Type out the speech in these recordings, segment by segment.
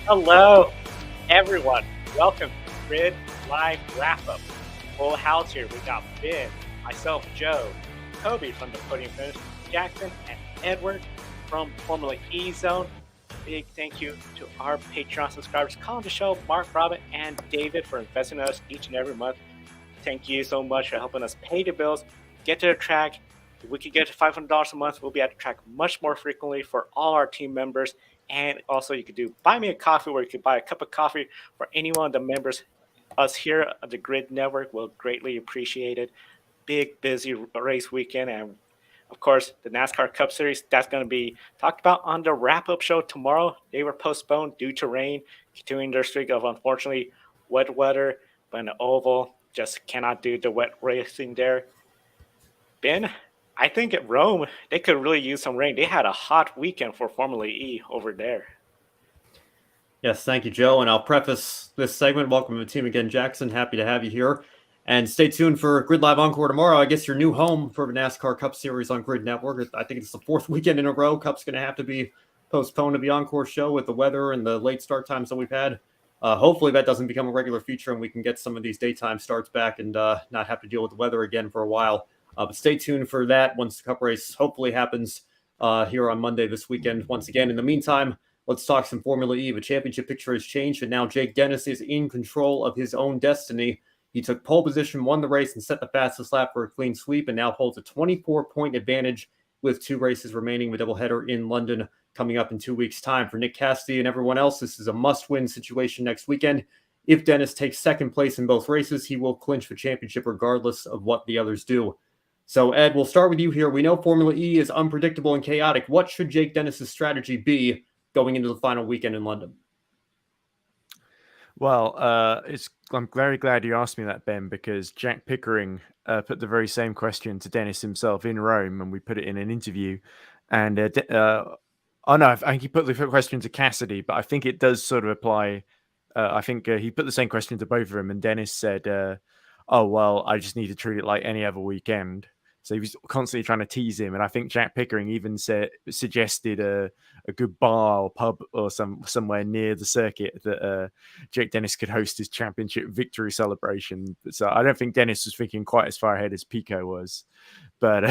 Hello, everyone. Welcome to Grid Live Wrap-Up. Full house here. We got Ben, myself, Joe, Kobe from the Podium Finish, Jackson, and Edward from Formula E Zone. Big thank you to our Patreon subscribers, calling the show, Mark, Robin, and David for investing in us each and every month. Thank you so much for helping us pay the bills, get to the track. If we could get to $500 a month, we'll be at the track much more frequently for all our team members. And also, you could do Buy Me a Coffee, where you could buy a cup of coffee for any one of the members. Us here at the Grid Network will greatly appreciate it. Big, busy race weekend. And, of course, the NASCAR Cup Series, that's going to be talked about on the wrap-up show tomorrow. They were postponed due to rain, continuing their streak of, unfortunately, wet weather. But in the oval, just cannot do the wet racing there. Ben, I think at Rome, they could really use some rain. They had a hot weekend for Formula E over there. Yes, thank you, Joe. And I'll preface this segment. Welcome to the team again, Jackson. Happy to have you here. And stay tuned for Grid Live Encore tomorrow. I guess your new home for the NASCAR Cup Series on Grid Network. I think it's the fourth weekend in a row. Cup's going to have to be postponed to the Encore show with the weather and the late start times that we've had. Hopefully that doesn't become a regular feature and we can get some of these daytime starts back and not have to deal with the weather again for a while. But stay tuned for that once the Cup race hopefully happens here on Monday this weekend once again. In the meantime, let's talk some Formula E. The championship picture has changed, and now Jake Dennis is in control of his own destiny. He took pole position, won the race, and set the fastest lap for a clean sweep, and now holds a 24-point advantage with 2 races remaining, with doubleheader in London coming up in 2 weeks' time. For Nick Cassidy and everyone else, this is a must-win situation next weekend. If Dennis takes second place in both races, he will clinch the championship regardless of what the others do. So, Ed, we'll start with you here. We know Formula E is unpredictable and chaotic. What should Jake Dennis's strategy be going into the final weekend in London? Well, I'm very glad you asked me that, Ben, because Jack Pickering put the very same question to Dennis himself in Rome, and we put it in an interview. And I think he put the question to Cassidy, but I think it does sort of apply. I think he put the same question to both of them, and Dennis said, "Oh well, I just need to treat it like any other weekend." So he was constantly trying to tease him, and I think Jack Pickering even suggested a good bar or pub or somewhere near the circuit that Jake Dennis could host his championship victory celebration. So I don't think Dennis was thinking quite as far ahead as Pico was, but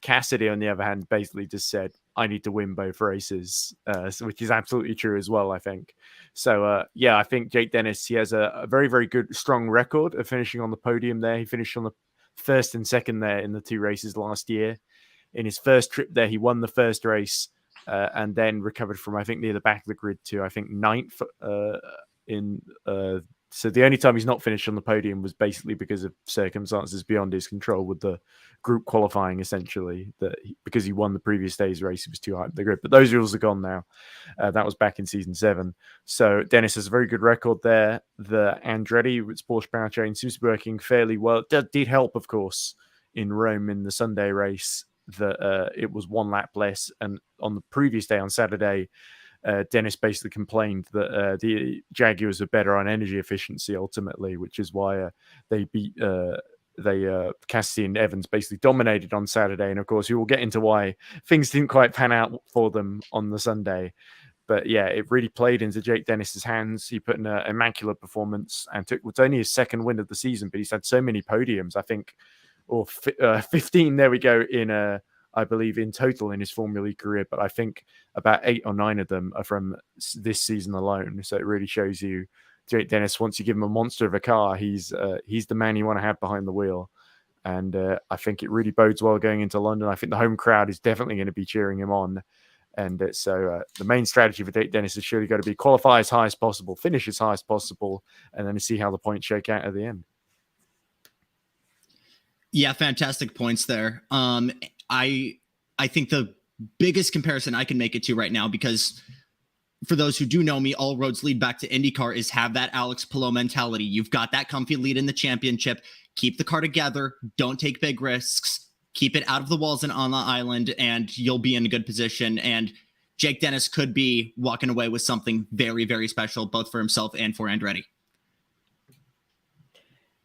Cassidy, on the other hand, basically just said, "I need to win both races," which is absolutely true as well, I think. So I think Jake Dennis, he has a very, very good, strong record of finishing on the podium there. He finished on the first and second there in the 2 races last year. In his first trip there, he won the first race and then recovered from, I think, near the back of the grid to, I think, 9th so the only time he's not finished on the podium was basically because of circumstances beyond his control with the group qualifying, essentially, because he won the previous day's race, he was too high up the grid. But those rules are gone now. That was back in season 7. So Dennis has a very good record there. The Andretti with Porsche powertrain seems to be working fairly well. That did help, of course, in Rome in the Sunday race that it was 1 lap less. And on the previous day, on Saturday, Dennis basically complained that the Jaguars are better on energy efficiency ultimately, which is why they beat Cassidy and Evans basically dominated on Saturday. And of course, you will get into why things didn't quite pan out for them on the Sunday. But yeah, it really played into Jake Dennis's hands. He put in an immaculate performance and took what's only his second win of the season, but he's had so many podiums, I think, or 15. There we go I believe in total in his Formula E career, but I think about 8 or 9 of them are from this season alone. So it really shows you Jake Dennis, once you give him a monster of a car, he's the man you want to have behind the wheel. And I think it really bodes well going into London. I think the home crowd is definitely going to be cheering him on. And so the main strategy for Jake Dennis is surely going to be qualify as high as possible, finish as high as possible, and then see how the points shake out at the end. Yeah, fantastic points there. I think the biggest comparison I can make it to right now, because for those who do know me, all roads lead back to INDYCAR, is have that Alex Palou mentality. You've got that comfy lead in the championship. Keep the car together. Don't take big risks. Keep it out of the walls and on the island, and you'll be in a good position. And Jake Dennis could be walking away with something very, very special, both for himself and for Andretti.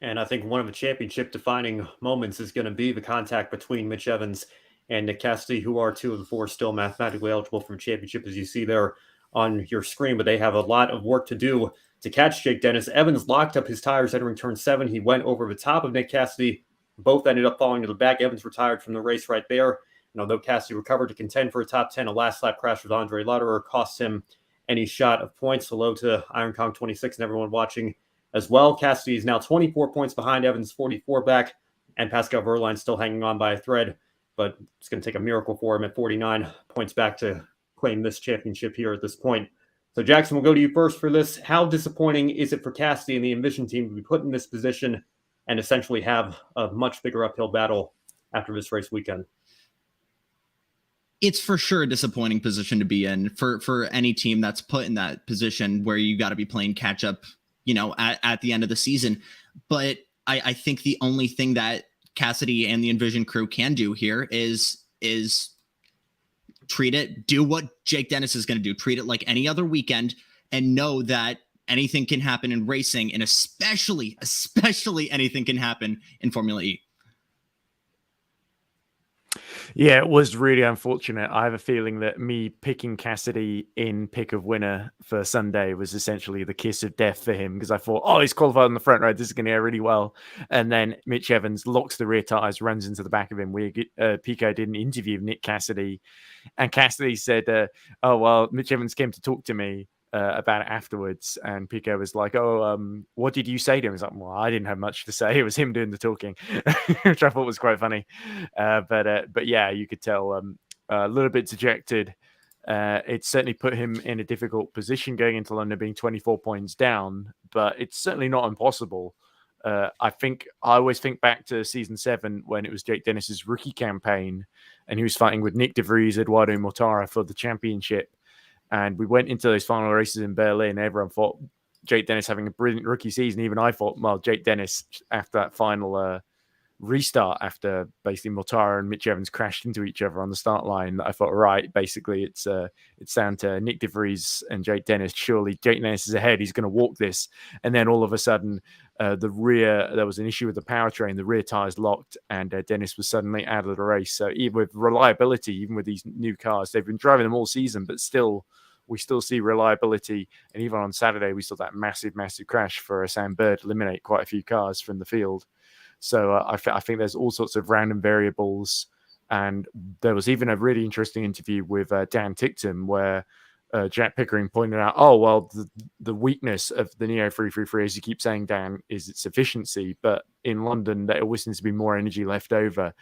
And I think one of the championship-defining moments is going to be the contact between Mitch Evans and Nick Cassidy, who are 2 of the 4 still mathematically eligible for the championship, as you see there on your screen, but they have a lot of work to do to catch Jake Dennis. Evans locked up his tires entering turn 7. He went over the top of Nick Cassidy. Both ended up falling to the back. Evans retired from the race right there. And although Cassidy recovered to contend for a top 10, a last lap crash with Andre Lutterer cost him any shot of points. Hello to Iron Kong 26 and everyone watching as well. Cassidy is now 24 points behind Evans, 44 back, and Pascal Wehrlein still hanging on by a thread, but it's going to take a miracle for him at 49 points back to claim this championship here at this point. So Jackson, we'll go to you first for this. How disappointing is it for Cassidy and the Envision team to be put in this position and essentially have a much bigger uphill battle after this race weekend? It's for sure a disappointing position to be in for any team that's put in that position where you got to be playing catch up, at the end of the season. But I think the only thing that Cassidy and the Envision crew can do here is do what Jake Dennis is going to do. Treat it like any other weekend and know that anything can happen in racing, and especially anything can happen in Formula E. Yeah, it was really unfortunate. I have a feeling that me picking Cassidy in pick of winner for Sunday was essentially the kiss of death for him, because I thought, oh, he's qualified on the front row. This is going to go really well. And then Mitch Evans locks the rear tires, runs into the back of him. Pico did an interview with Nick Cassidy, and Cassidy said, oh, well, Mitch Evans came to talk to me about it afterwards, and Pico was like, what did you say to him? He's like, well, I didn't have much to say. It was him doing the talking, which I thought was quite funny. But yeah, you could tell a little bit dejected. It certainly put him in a difficult position going into London, being 24 points down, but it's certainly not impossible. I always think back to season 7 when it was Jake Dennis's rookie campaign and he was fighting with Nick De Vries, Eduardo Mortara for the championship. And we went into those final races in Berlin. Everyone thought Jake Dennis having a brilliant rookie season. Even I thought, well, Jake Dennis, after that final restart, after basically Mortara and Mitch Evans crashed into each other on the start line, I thought, right, basically it's down to Nick De Vries and Jake Dennis. Surely Jake Dennis is ahead. He's going to walk this. And then all of a sudden, there was an issue with the powertrain. The rear tires locked, and Dennis was suddenly out of the race. So even with reliability, even with these new cars, they've been driving them all season, but we still see reliability. And even on Saturday, we saw that massive crash for Sam Bird eliminate quite a few cars from the field. So I think there's all sorts of random variables. And there was even a really interesting interview with Dan Tickton where Jack Pickering pointed out, oh, well, the weakness of the Neo 333, as you keep saying, Dan, is its efficiency. But in London, there always seems to be more energy left over.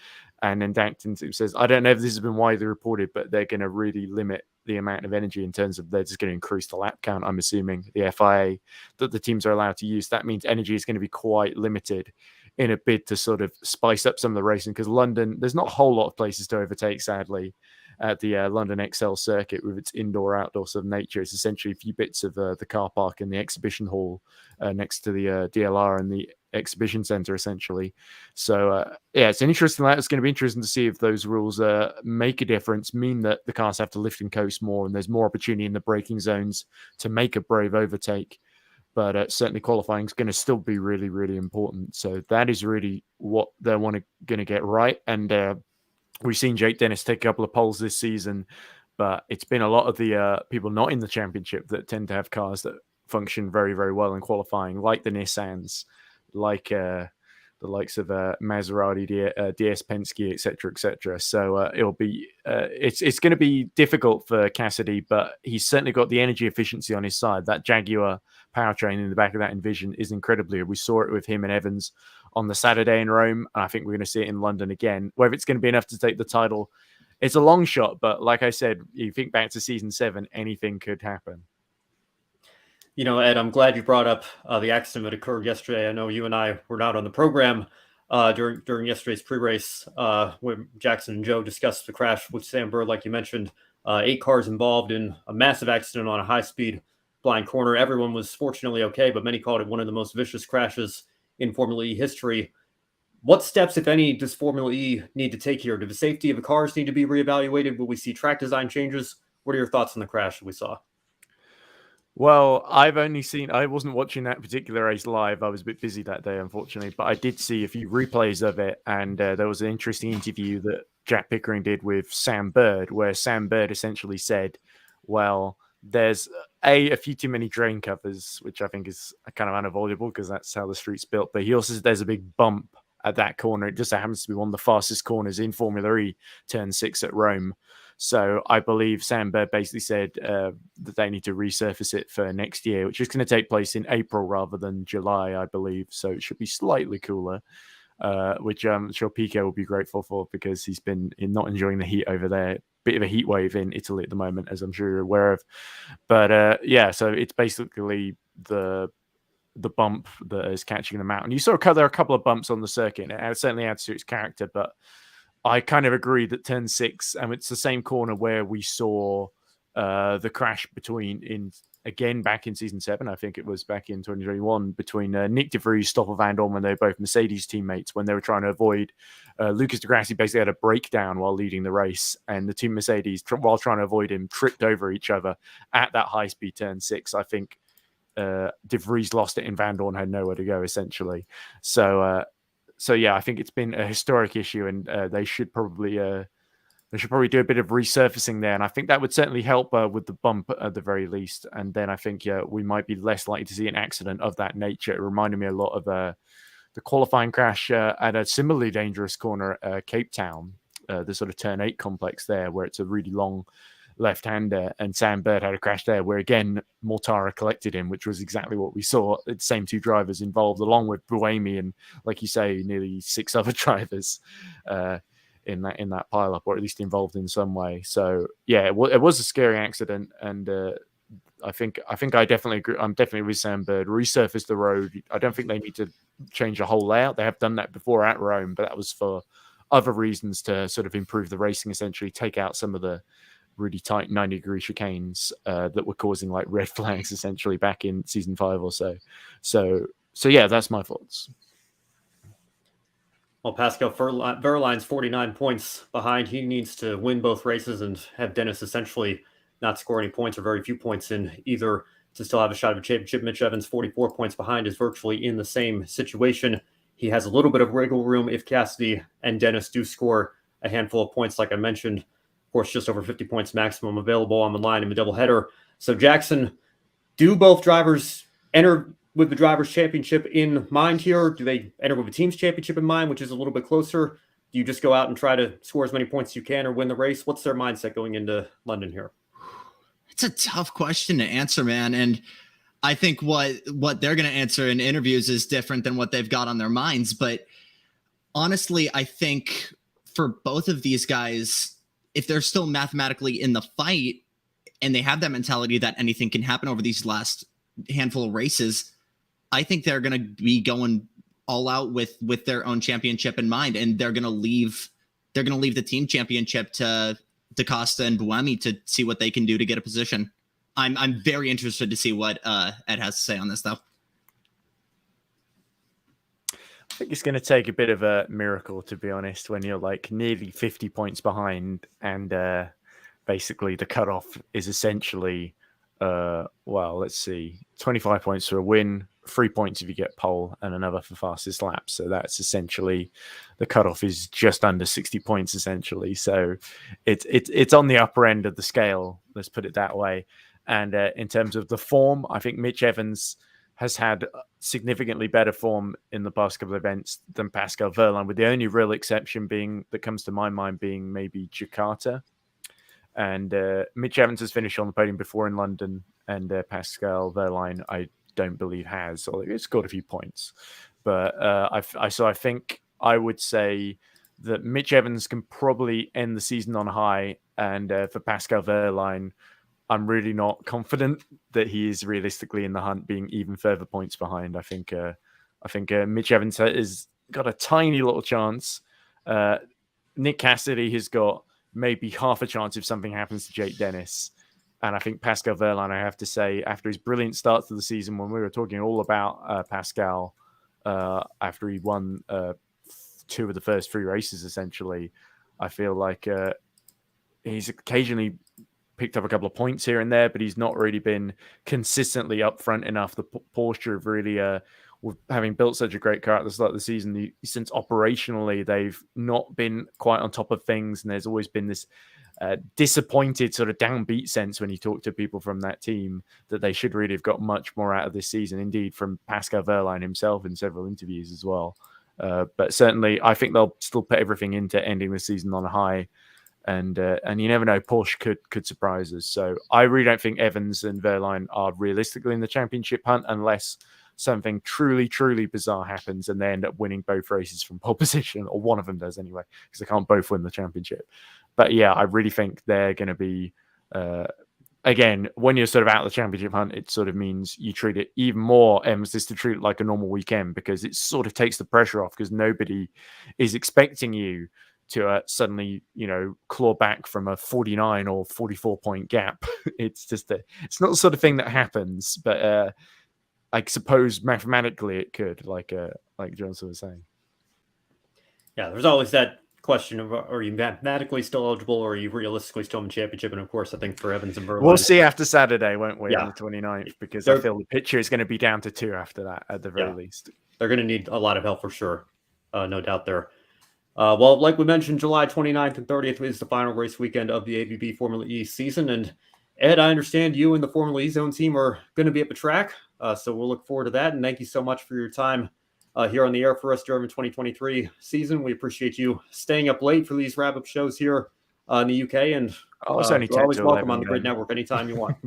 And then Dan Tickton says, I don't know if this has been widely reported, but they're going to really limit the amount of energy in terms of they're just going to increase the lap count, I'm assuming, the FIA that the teams are allowed to use. That means energy is going to be quite limited in a bid to sort of spice up some of the racing, because London, there's not a whole lot of places to overtake, sadly, at the London XL circuit with its indoor-outdoor sort of nature. It's essentially a few bits of the car park and the exhibition hall next to the DLR and the exhibition center, essentially. So, yeah, it's an interesting lap. It's going to be interesting to see if those rules make a difference, mean that the cars have to lift and coast more, and there's more opportunity in the braking zones to make a brave overtake. But certainly qualifying is going to still be really, really important. So that is really what they're going to get right. And we've seen Jake Dennis take a couple of poles this season, but it's been a lot of the people not in the championship that tend to have cars that function very, very well in qualifying, like the Nissans, like the likes of Maserati, DS Penske, etc. So it'll be it's going to be difficult for Cassidy, but he's certainly got the energy efficiency on his side. That Jaguar powertrain in the back of that Envision is incredibly. We saw it with him and Evans on the Saturday in Rome, and I think we're going to see it in London again. Whether it's going to be enough to take the title, it's a long shot, but like I said, you think back to season 7, anything could happen. You know, Ed, I'm glad you brought up the accident that occurred yesterday. I know you and I were not on the program during yesterday's pre-race when Jackson and Joe discussed the crash with Sam Bird, like you mentioned. 8 cars involved in a massive accident on a high-speed blind corner. Everyone was fortunately okay, but many called it one of the most vicious crashes in Formula E history. What steps, if any, does Formula E need to take here? Do the safety of the cars need to be reevaluated? Will we see track design changes? What are your thoughts on the crash that we saw? Well, I wasn't watching that particular race live. I was a bit busy that day, unfortunately, but I did see a few replays of it. And there was an interesting interview that Jack Pickering did with Sam Bird, where Sam Bird essentially said, well, there's a few too many drain covers, which I think is kind of unavoidable because that's how the street's built. But he also says there's a big bump at that corner. It just happens to be one of the fastest corners in Formula E, turn 6 at Rome. So I believe Sam Bird basically said that they need to resurface it for next year, which is going to take place in April rather than July, I believe. So it should be slightly cooler, which I'm sure Pico will be grateful for because he's been not enjoying the heat over there. Bit of a heat wave in Italy at the moment, as I'm sure you're aware of. But yeah, so it's basically the bump that is catching them out. And you saw there are a couple of bumps on the circuit. It certainly adds to its character, but I kind of agree that turn 6, and it's the same corner where we saw the crash again back in season 7. I think it was back in 2021 between Nick de Vries, Stoffel Vandoorne, when they were both Mercedes teammates, when they were trying to avoid Lucas di Grassi basically had a breakdown while leading the race, and the team Mercedes, while trying to avoid him, tripped over each other at that high-speed turn 6. I think de Vries lost it and Vandoorne had nowhere to go, essentially. So yeah, I think it's been a historic issue, and they should probably do a bit of resurfacing there, and I think that would certainly help with the bump at the very least. And then I think we might be less likely to see an accident of that nature. It reminded me a lot of the qualifying crash at a similarly dangerous corner at Cape Town, the sort of turn 8 complex there, where it's a really long left-hander, and Sam Bird had a crash there where again Mortara collected him, which was exactly what we saw. The same 2 drivers involved, along with Buemi and, like you say, nearly 6 other drivers in that pile-up, or at least involved in some way. So yeah, it was a scary accident, and I think I definitely agree. I'm definitely with Sam Bird. Resurface the road. I don't think they need to change the whole layout. They have done that before at Rome, but that was for other reasons, to sort of improve the racing, essentially take out some of the really tight 90-degree chicanes that were causing like red flags essentially back in season 5 or so. So yeah, that's my thoughts. Well, Pascal Wehrlein's 49 points behind. He needs to win both races and have Dennis essentially not score any points or very few points in either to still have a shot of a championship. Mitch Evans, 44 points behind, is virtually in the same situation. He has a little bit of wiggle room if Cassidy and Dennis do score a handful of points, like I mentioned. Of course, just over 50 points maximum available on the line in the doubleheader. So, Jackson, do both drivers enter with the Drivers' Championship in mind here? Do they enter with the Team's Championship in mind, which is a little bit closer? Do you just go out and try to score as many points as you can or win the race? What's their mindset going into London here? It's a tough question to answer, man. And I think what they're going to answer in interviews is different than what they've got on their minds. But honestly, I think for both of these guys, if they're still mathematically in the fight and they have that mentality that anything can happen over these last handful of races, I think they're going to be going all out with their own championship in mind, and they're going to leave the team championship to DaCosta and Buemi to see what they can do to get a position. I'm very interested to see what Ed has to say on this, though. I think it's going to take a bit of a miracle, to be honest, when you're like nearly 50 points behind, and basically the cutoff is essentially, let's see, 25 points for a win, 3 points if you get pole, and another for fastest lap. So that's essentially, the cutoff is just under 60 points, essentially. So it's on the upper end of the scale, let's put it that way. And in terms of the form, I think Mitch Evans has had significantly better form in the past couple of events than Pascal Wehrlein, with the only real exception that comes to my mind being maybe Jakarta. And Mitch Evans has finished on the podium before in London, and Pascal Wehrlein, I don't believe has, or it's scored a few points. But I think I would say that Mitch Evans can probably end the season on high, and for Pascal Wehrlein, I'm really not confident that he is realistically in the hunt, being even further points behind. I think Mitch Evans has got a tiny little chance. Nick Cassidy has got maybe half a chance if something happens to Jake Dennis. And I think Pascal Wehrlein, I have to say, after his brilliant start to the season, when we were talking all about Pascal, after he won 2 of the first 3 races, essentially, I feel like he's occasionally picked up a couple of points here and there, but he's not really been consistently up front enough. The posture of really, with having built such a great car at the start of the season, since operationally they've not been quite on top of things, and there's always been this disappointed sort of downbeat sense when you talk to people from that team that they should really have got much more out of this season. Indeed, from Pascal Wehrlein himself in several interviews as well. But certainly, I think they'll still put everything into ending the season on a high. And you never know, Porsche could surprise us. So I really don't think Evans and Wehrlein are realistically in the championship hunt unless something truly, truly bizarre happens and they end up winning both races from pole position, or one of them does anyway, because they can't both win the championship. But yeah, I really think they're going to be, again, when you're sort of out of the championship hunt, it sort of means you treat it even more emphasis to treat it like a normal weekend, because it sort of takes the pressure off, because nobody is expecting you to suddenly, claw back from a 49 or 44 point gap. It's just it's not the sort of thing that happens, but I suppose mathematically it could, like Johnson was saying. Yeah, there's always that question of, are you mathematically still eligible, or are you realistically still in the championship? And of course, I think for Evans and Wehrlein, we'll see after Saturday, won't we, yeah, on the 29th, because I feel the picture is going to be down to 2 after that, at the very least. They're going to need a lot of help for sure. No doubt there. Well, like we mentioned, July 29th and 30th is the final race weekend of the ABB Formula E season. And Ed, I understand you and the Formula E Zone team are going to be at the track. So we'll look forward to that. And thank you so much for your time here on the air for us during the 2023 season. We appreciate you staying up late for these wrap-up shows here in the UK. And you're always welcome on the Grid Network anytime you want.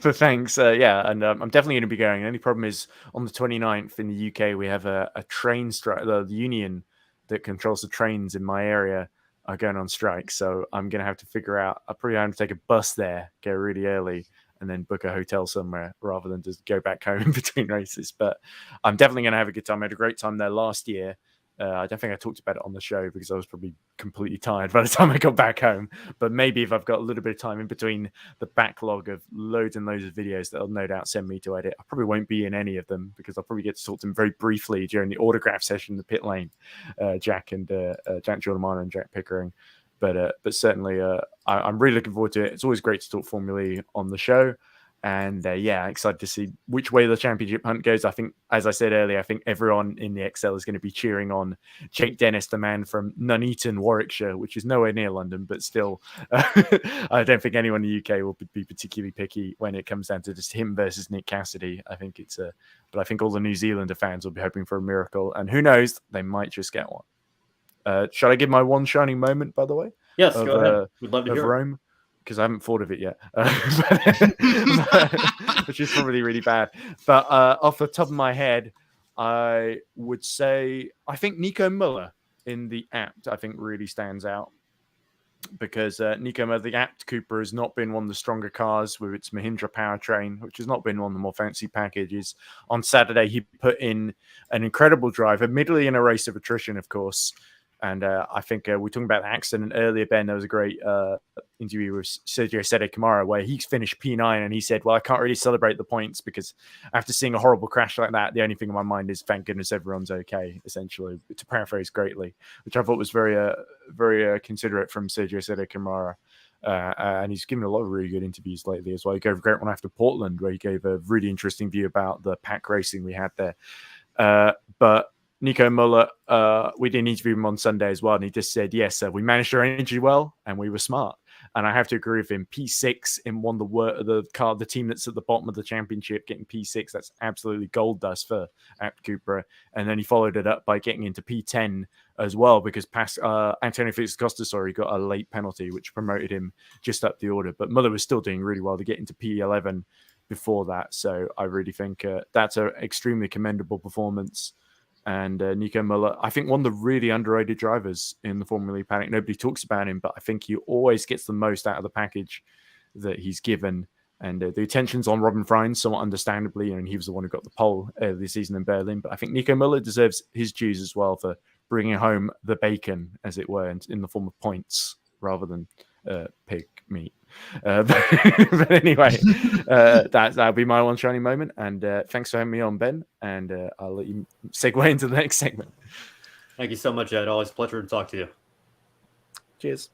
but thanks. And I'm definitely going to be going. The only problem is on the 29th in the UK, we have a train strike. The union that controls the trains in my area are going on strike. So I'm going to have to figure out, I'll probably have to take a bus there, go really early, and then book a hotel somewhere rather than just go back home in between races. But I'm definitely going to have a good time. I had a great time there last year. I don't think I talked about it on the show because I was probably completely tired by the time I got back home. But maybe if I've got a little bit of time in between the backlog of loads and loads of videos that they'll no doubt send me to edit, I probably won't be in any of them because I'll probably get to talk to them very briefly during the autograph session in the pit lane, Jack Giordamano and Jack Pickering. But certainly, I'm really looking forward to it. It's always great to talk Formula E on the show. And excited to see which way the championship hunt goes. I think, as I said earlier, I think everyone in the XL is going to be cheering on Jake Dennis, the man from Nuneaton, Warwickshire, which is nowhere near London, but still, I don't think anyone in the UK will be particularly picky when it comes down to just him versus Nick Cassidy. I think but I think all the New Zealander fans will be hoping for a miracle, and who knows, they might just get one. Shall I give my one shining moment, by the way? Yes, go ahead. We'd love to hear Rome. Because I haven't thought of it yet, which is probably really bad. But off the top of my head, I would say I think Nico Müller in the Apt, I think really stands out. Because Nico Müller, the Apt Cooper, has not been one of the stronger cars with its Mahindra powertrain, which has not been one of the more fancy packages. On Saturday, he put in an incredible drive, admittedly in a race of attrition, of course. And I think we were talking about the accident earlier, Ben. There was a great interview with Sergio Sede Camara where he finished P9 and he said, well, I can't really celebrate the points because after seeing a horrible crash like that, the only thing in my mind is thank goodness everyone's okay, essentially, to paraphrase greatly, which I thought was very considerate from Sergio Sede Camara. And he's given a lot of really good interviews lately as well. He gave a great one after Portland where he gave a really interesting view about the pack racing we had there. But Nico Müller, we did an interview him on Sunday as well, and he just said, yes, we managed our energy well, and we were smart. And I have to agree with him. P6 in one of the team that's at the bottom of the championship, getting P6, that's absolutely gold dust for Apt Cooper. And then he followed it up by getting into P10 as well, because Antonio Felix Costa, got a late penalty, which promoted him just up the order. But Müller was still doing really well to get into P11 before that. So I really think that's an extremely commendable performance. And Nico Müller, I think one of the really underrated drivers in the Formula E paddock. Nobody talks about him, but I think he always gets the most out of the package that he's given. And the attention's on Robin Freins, somewhat understandably, and he was the one who got the pole this season in Berlin. But I think Nico Müller deserves his dues as well for bringing home the bacon, as it were, in the form of points rather than pig meat. But anyway, that'll be my one shining moment. And thanks for having me on, Ben. And I'll let you segue into the next segment. Thank you so much, Ed. Always a pleasure to talk to you. Cheers.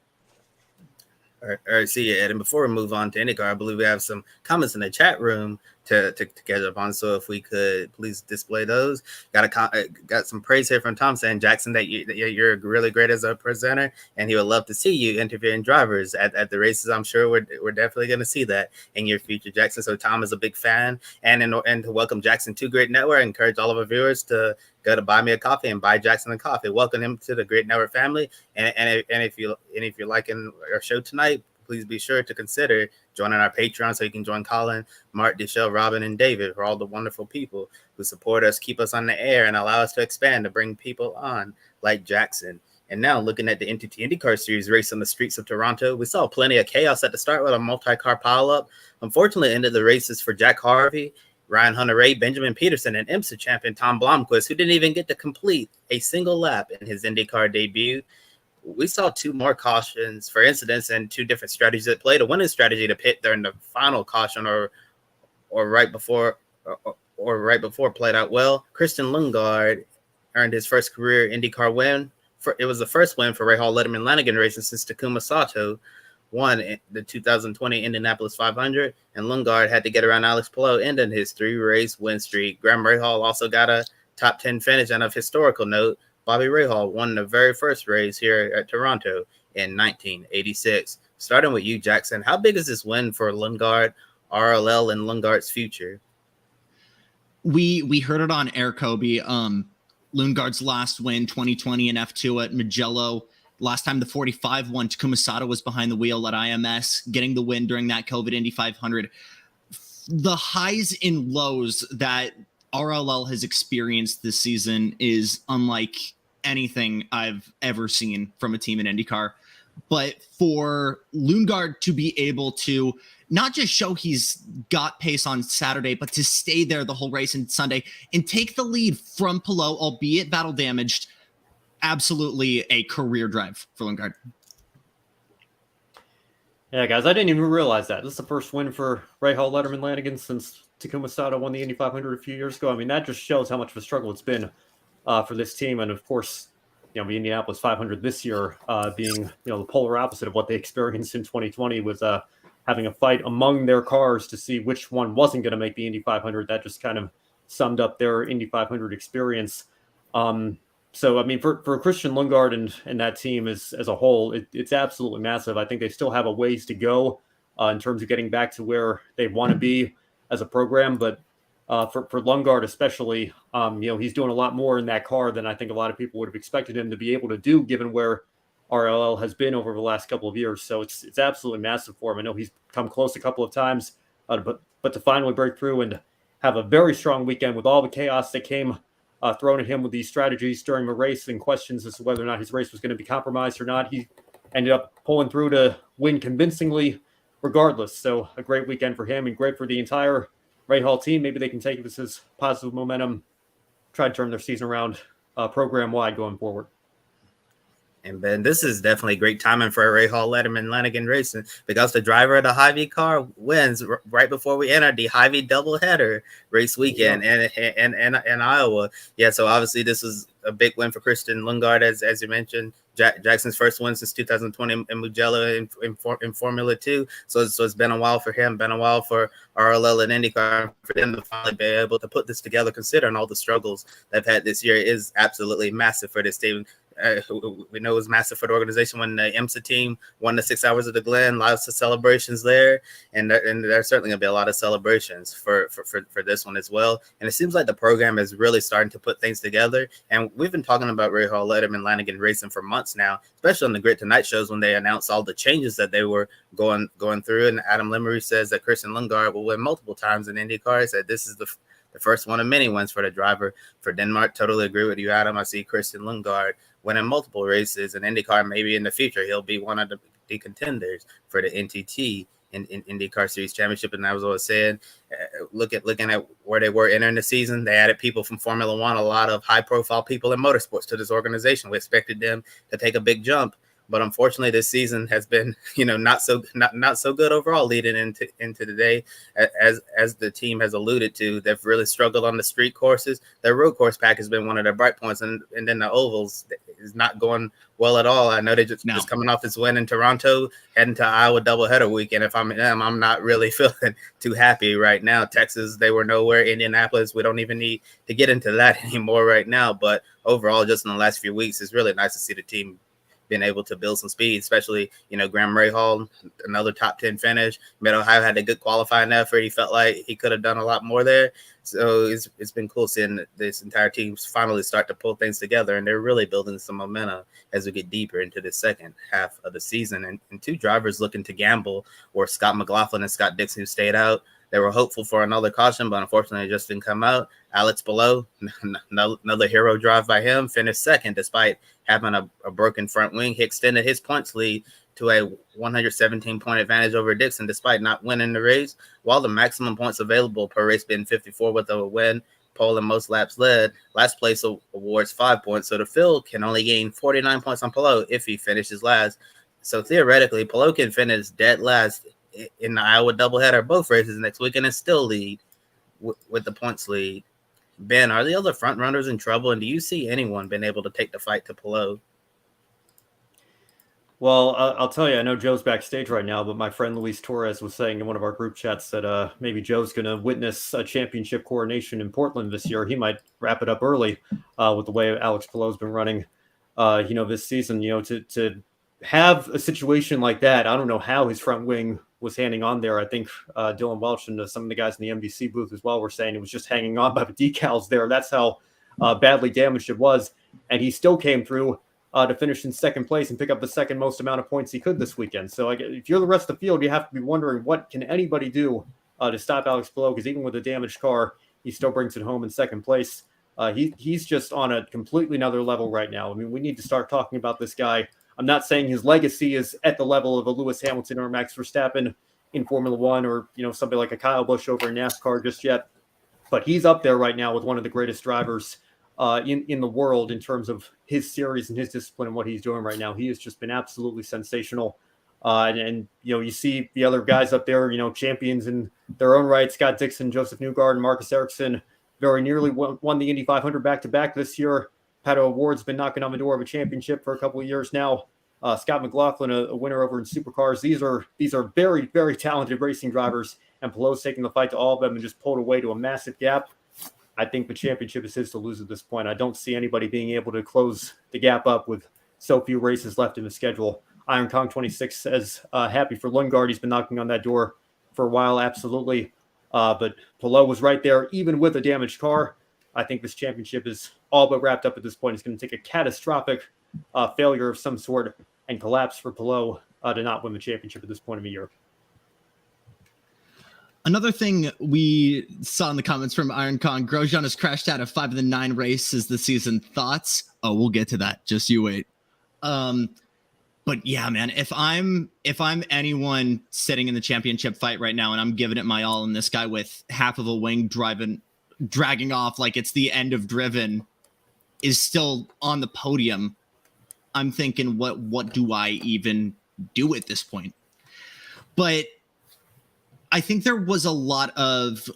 All right, see you, Ed. And before we move on to INDYCAR, I believe we have some comments in the chat room to catch up on. So if we could please display those. Got some praise here from Tom saying, Jackson, that you're really great as a presenter, and he would love to see you interviewing drivers at the races. I'm sure we're definitely going to see that in your future, Jackson. So Tom is a big fan, and to welcome Jackson to Grid Network, I encourage all of our viewers to go to Buy Me a Coffee and buy Jackson a coffee. Welcome him to the Grid Network family. And if you're liking our show tonight, please be sure to consider joining our Patreon so you can join Colin, Mark, Deshelle, Robin, and David, for all the wonderful people who support us, keep us on the air, and allow us to expand to bring people on like Jackson. And now looking at the NTT IndyCar Series race on the streets of Toronto, we saw plenty of chaos at the start with a multi-car pileup. Unfortunately, ended the races for Jack Harvey, Ryan Hunter-Reay, Benjamin Peterson, and IMSA champion Tom Blomqvist, who didn't even get to complete a single lap in his IndyCar debut. We saw two more cautions for incidents and two different strategies at play. The winning strategy to pit during the final caution or right before played out well. Christian Lundgaard earned his first career IndyCar win. It was the first win for Rahal Letterman Lanigan Racing since Takuma Sato won the 2020 Indianapolis 500, and Lundgaard had to get around Alex Palou, ending his 3-race win streak. Graham Rahal also got a top 10 finish, and of historical note, Bobby Rahal won the very first race here at Toronto in 1986. Starting with you, Jackson, how big is this win for Lundgaard, RLL, and Lundgaard's future? We heard it on air, Kobe. Lundgaard's last win, 2020 in F2 at Mugello. Last time the 45 won, Takuma Sato was behind the wheel at IMS, getting the win during that COVID Indy 500. The highs and lows that RLL has experienced this season is unlike anything I've ever seen from a team in IndyCar. But for Lundgaard to be able to not just show he's got pace on Saturday, but to stay there the whole race and Sunday and take the lead from Palou, albeit battle damaged, absolutely a career drive for Lundgaard. Yeah, guys, I didn't even realize that. This is the first win for Rahal Letterman Lanigan since Takuma Sato won the Indy 500 a few years ago. I mean, that just shows how much of a struggle it's been for this team. And of course, the Indianapolis 500 this year being, the polar opposite of what they experienced in 2020 with having a fight among their cars to see which one wasn't going to make the Indy 500. That just kind of summed up their Indy 500 experience. So, I mean, for Christian Lundgaard and that team as a whole, it's absolutely massive. I think they still have a ways to go in terms of getting back to where they want to be as a program. But for Lundgaard especially, he's doing a lot more in that car than I think a lot of people would have expected him to be able to do, given where RLL has been over the last couple of years. So it's absolutely massive for him. I know he's come close a couple of times, but to finally break through and have a very strong weekend with all the chaos that came thrown at him with these strategies during the race and questions as to whether or not his race was going to be compromised or not. He ended up pulling through to win convincingly regardless. So a great weekend for him and great for the entire Rahal team. Maybe they can take this as positive momentum, try to turn their season around program-wide going forward. And Ben, this is definitely great timing for Rahal Letterman Lanigan Racing because the driver of the Hy-Vee car wins right before we enter the Hy-Vee doubleheader race weekend in Iowa. Yeah, so obviously this is a big win for Christian Lundgaard, as you mentioned. Jackson's first win since 2020 in Mugello in Formula 2. So it's been a while for him, been a while for RLL and IndyCar. For them to finally be able to put this together, considering all the struggles they've had this year, is absolutely massive for this team. We know it was massive for the organization when the IMSA team won the 6 Hours of the Glen. Lots of celebrations there, and there's certainly going to be a lot of celebrations for this one as well. And it seems like the program is really starting to put things together. And we've been talking about Rahal Letterman Lanigan Racing for months now, especially on the Grid Tonight shows when they announced all the changes that they were going through. And Adam Limmery says that Christian Lundgaard will win multiple times in IndyCar. He said this is the first one of many wins for the driver for Denmark. Totally agree with you, Adam. I see Christian Lundgaard winning multiple races in IndyCar. Maybe in the future he'll be one of the contenders for the NTT in IndyCar Series Championship. And that was what I said. Looking at where they were entering the season, they added people from Formula One, a lot of high-profile people in motorsports to this organization. We expected them to take a big jump, but unfortunately, this season has been, not so good overall leading into the day. As the team has alluded to, they've really struggled on the street courses. Their road course pack has been one of their bright points, and then the ovals, is not going well at all. I know they just coming off this win in Toronto, heading to Iowa doubleheader week. And if I'm them, I'm not really feeling too happy right now. Texas, they were nowhere. Indianapolis, we don't even need to get into that anymore right now. But overall, just in the last few weeks, it's really nice to see the team been able to build some speed, especially, Graham Rahal, another top 10 finish. Mid-Ohio had a good qualifying effort. He felt like he could have done a lot more there. So it's been cool seeing this entire team finally start to pull things together, and they're really building some momentum as we get deeper into the second half of the season. And two drivers looking to gamble were Scott McLaughlin and Scott Dixon, who stayed out. They were hopeful for another caution, but unfortunately it just didn't come out. Alex Palou, another hero drive by him, finished second despite having a broken front wing. He extended his points lead to a 117-point advantage over Dixon despite not winning the race, while the maximum points available per race being 54 with a win, pole, and most laps led. Last place awards 5 points, so the field can only gain 49 points on Palou if he finishes last. So theoretically, Palou can finish dead last in the Iowa doubleheader, both races next week, and still lead with the points lead. Ben, are the other front runners in trouble, and do you see anyone been able to take the fight to Palou? Well, I'll tell you, I know Joe's backstage right now, but my friend Luis Torres was saying in one of our group chats that maybe Joe's going to witness a championship coronation in Portland this year. He might wrap it up early with the way Alex Palou's been running, this season. To have a situation like that, I don't know how his front wing was hanging on there. I think Dylan Welch and some of the guys in the NBC booth as well were saying it was just hanging on by the decals there. That's how badly damaged it was. And he still came through to finish in second place and pick up the second most amount of points he could this weekend. So if you're the rest of the field, you have to be wondering, what can anybody do to stop Alex Palou? Because even with a damaged car, he still brings it home in second place. He's just on a completely another level right now. I mean, we need to start talking about this guy. I'm not saying his legacy is at the level of a Lewis Hamilton or Max Verstappen in Formula One, or somebody like a Kyle Busch over in NASCAR just yet, but he's up there right now with one of the greatest drivers in the world in terms of his series and his discipline and what he's doing right now. He has just been absolutely sensational. And you see the other guys up there, champions in their own right. Scott Dixon, Joseph Newgarden, Marcus Ericsson very nearly won the Indy 500 back-to-back this year. Pato O'Ward's been knocking on the door of a championship for a couple of years now. Scott McLaughlin, a winner over in Supercars. These are very, very talented racing drivers, and Palou's taking the fight to all of them and just pulled away to a massive gap. I think the championship is his to lose at this point. I don't see anybody being able to close the gap up with so few races left in the schedule. Iron Kong 26 says happy for Lundgaard. He's been knocking on that door for a while, absolutely. But Palou was right there, even with a damaged car. I think this championship is all but wrapped up at this point. It's going to take a catastrophic failure of some sort and collapse for Palou to not win the championship at this point of the year. Another thing we saw in the comments from Iron Kong, Grosjean has crashed out of 5 of the 9 races this season. Thoughts? Oh, we'll get to that. Just you wait. But yeah, man, if I'm anyone sitting in the championship fight right now and I'm giving it my all, and this guy with half of a wing dragging off like it's the end of Driven is still on the podium, I'm thinking, what do I even do at this point? But I think there was a lot of,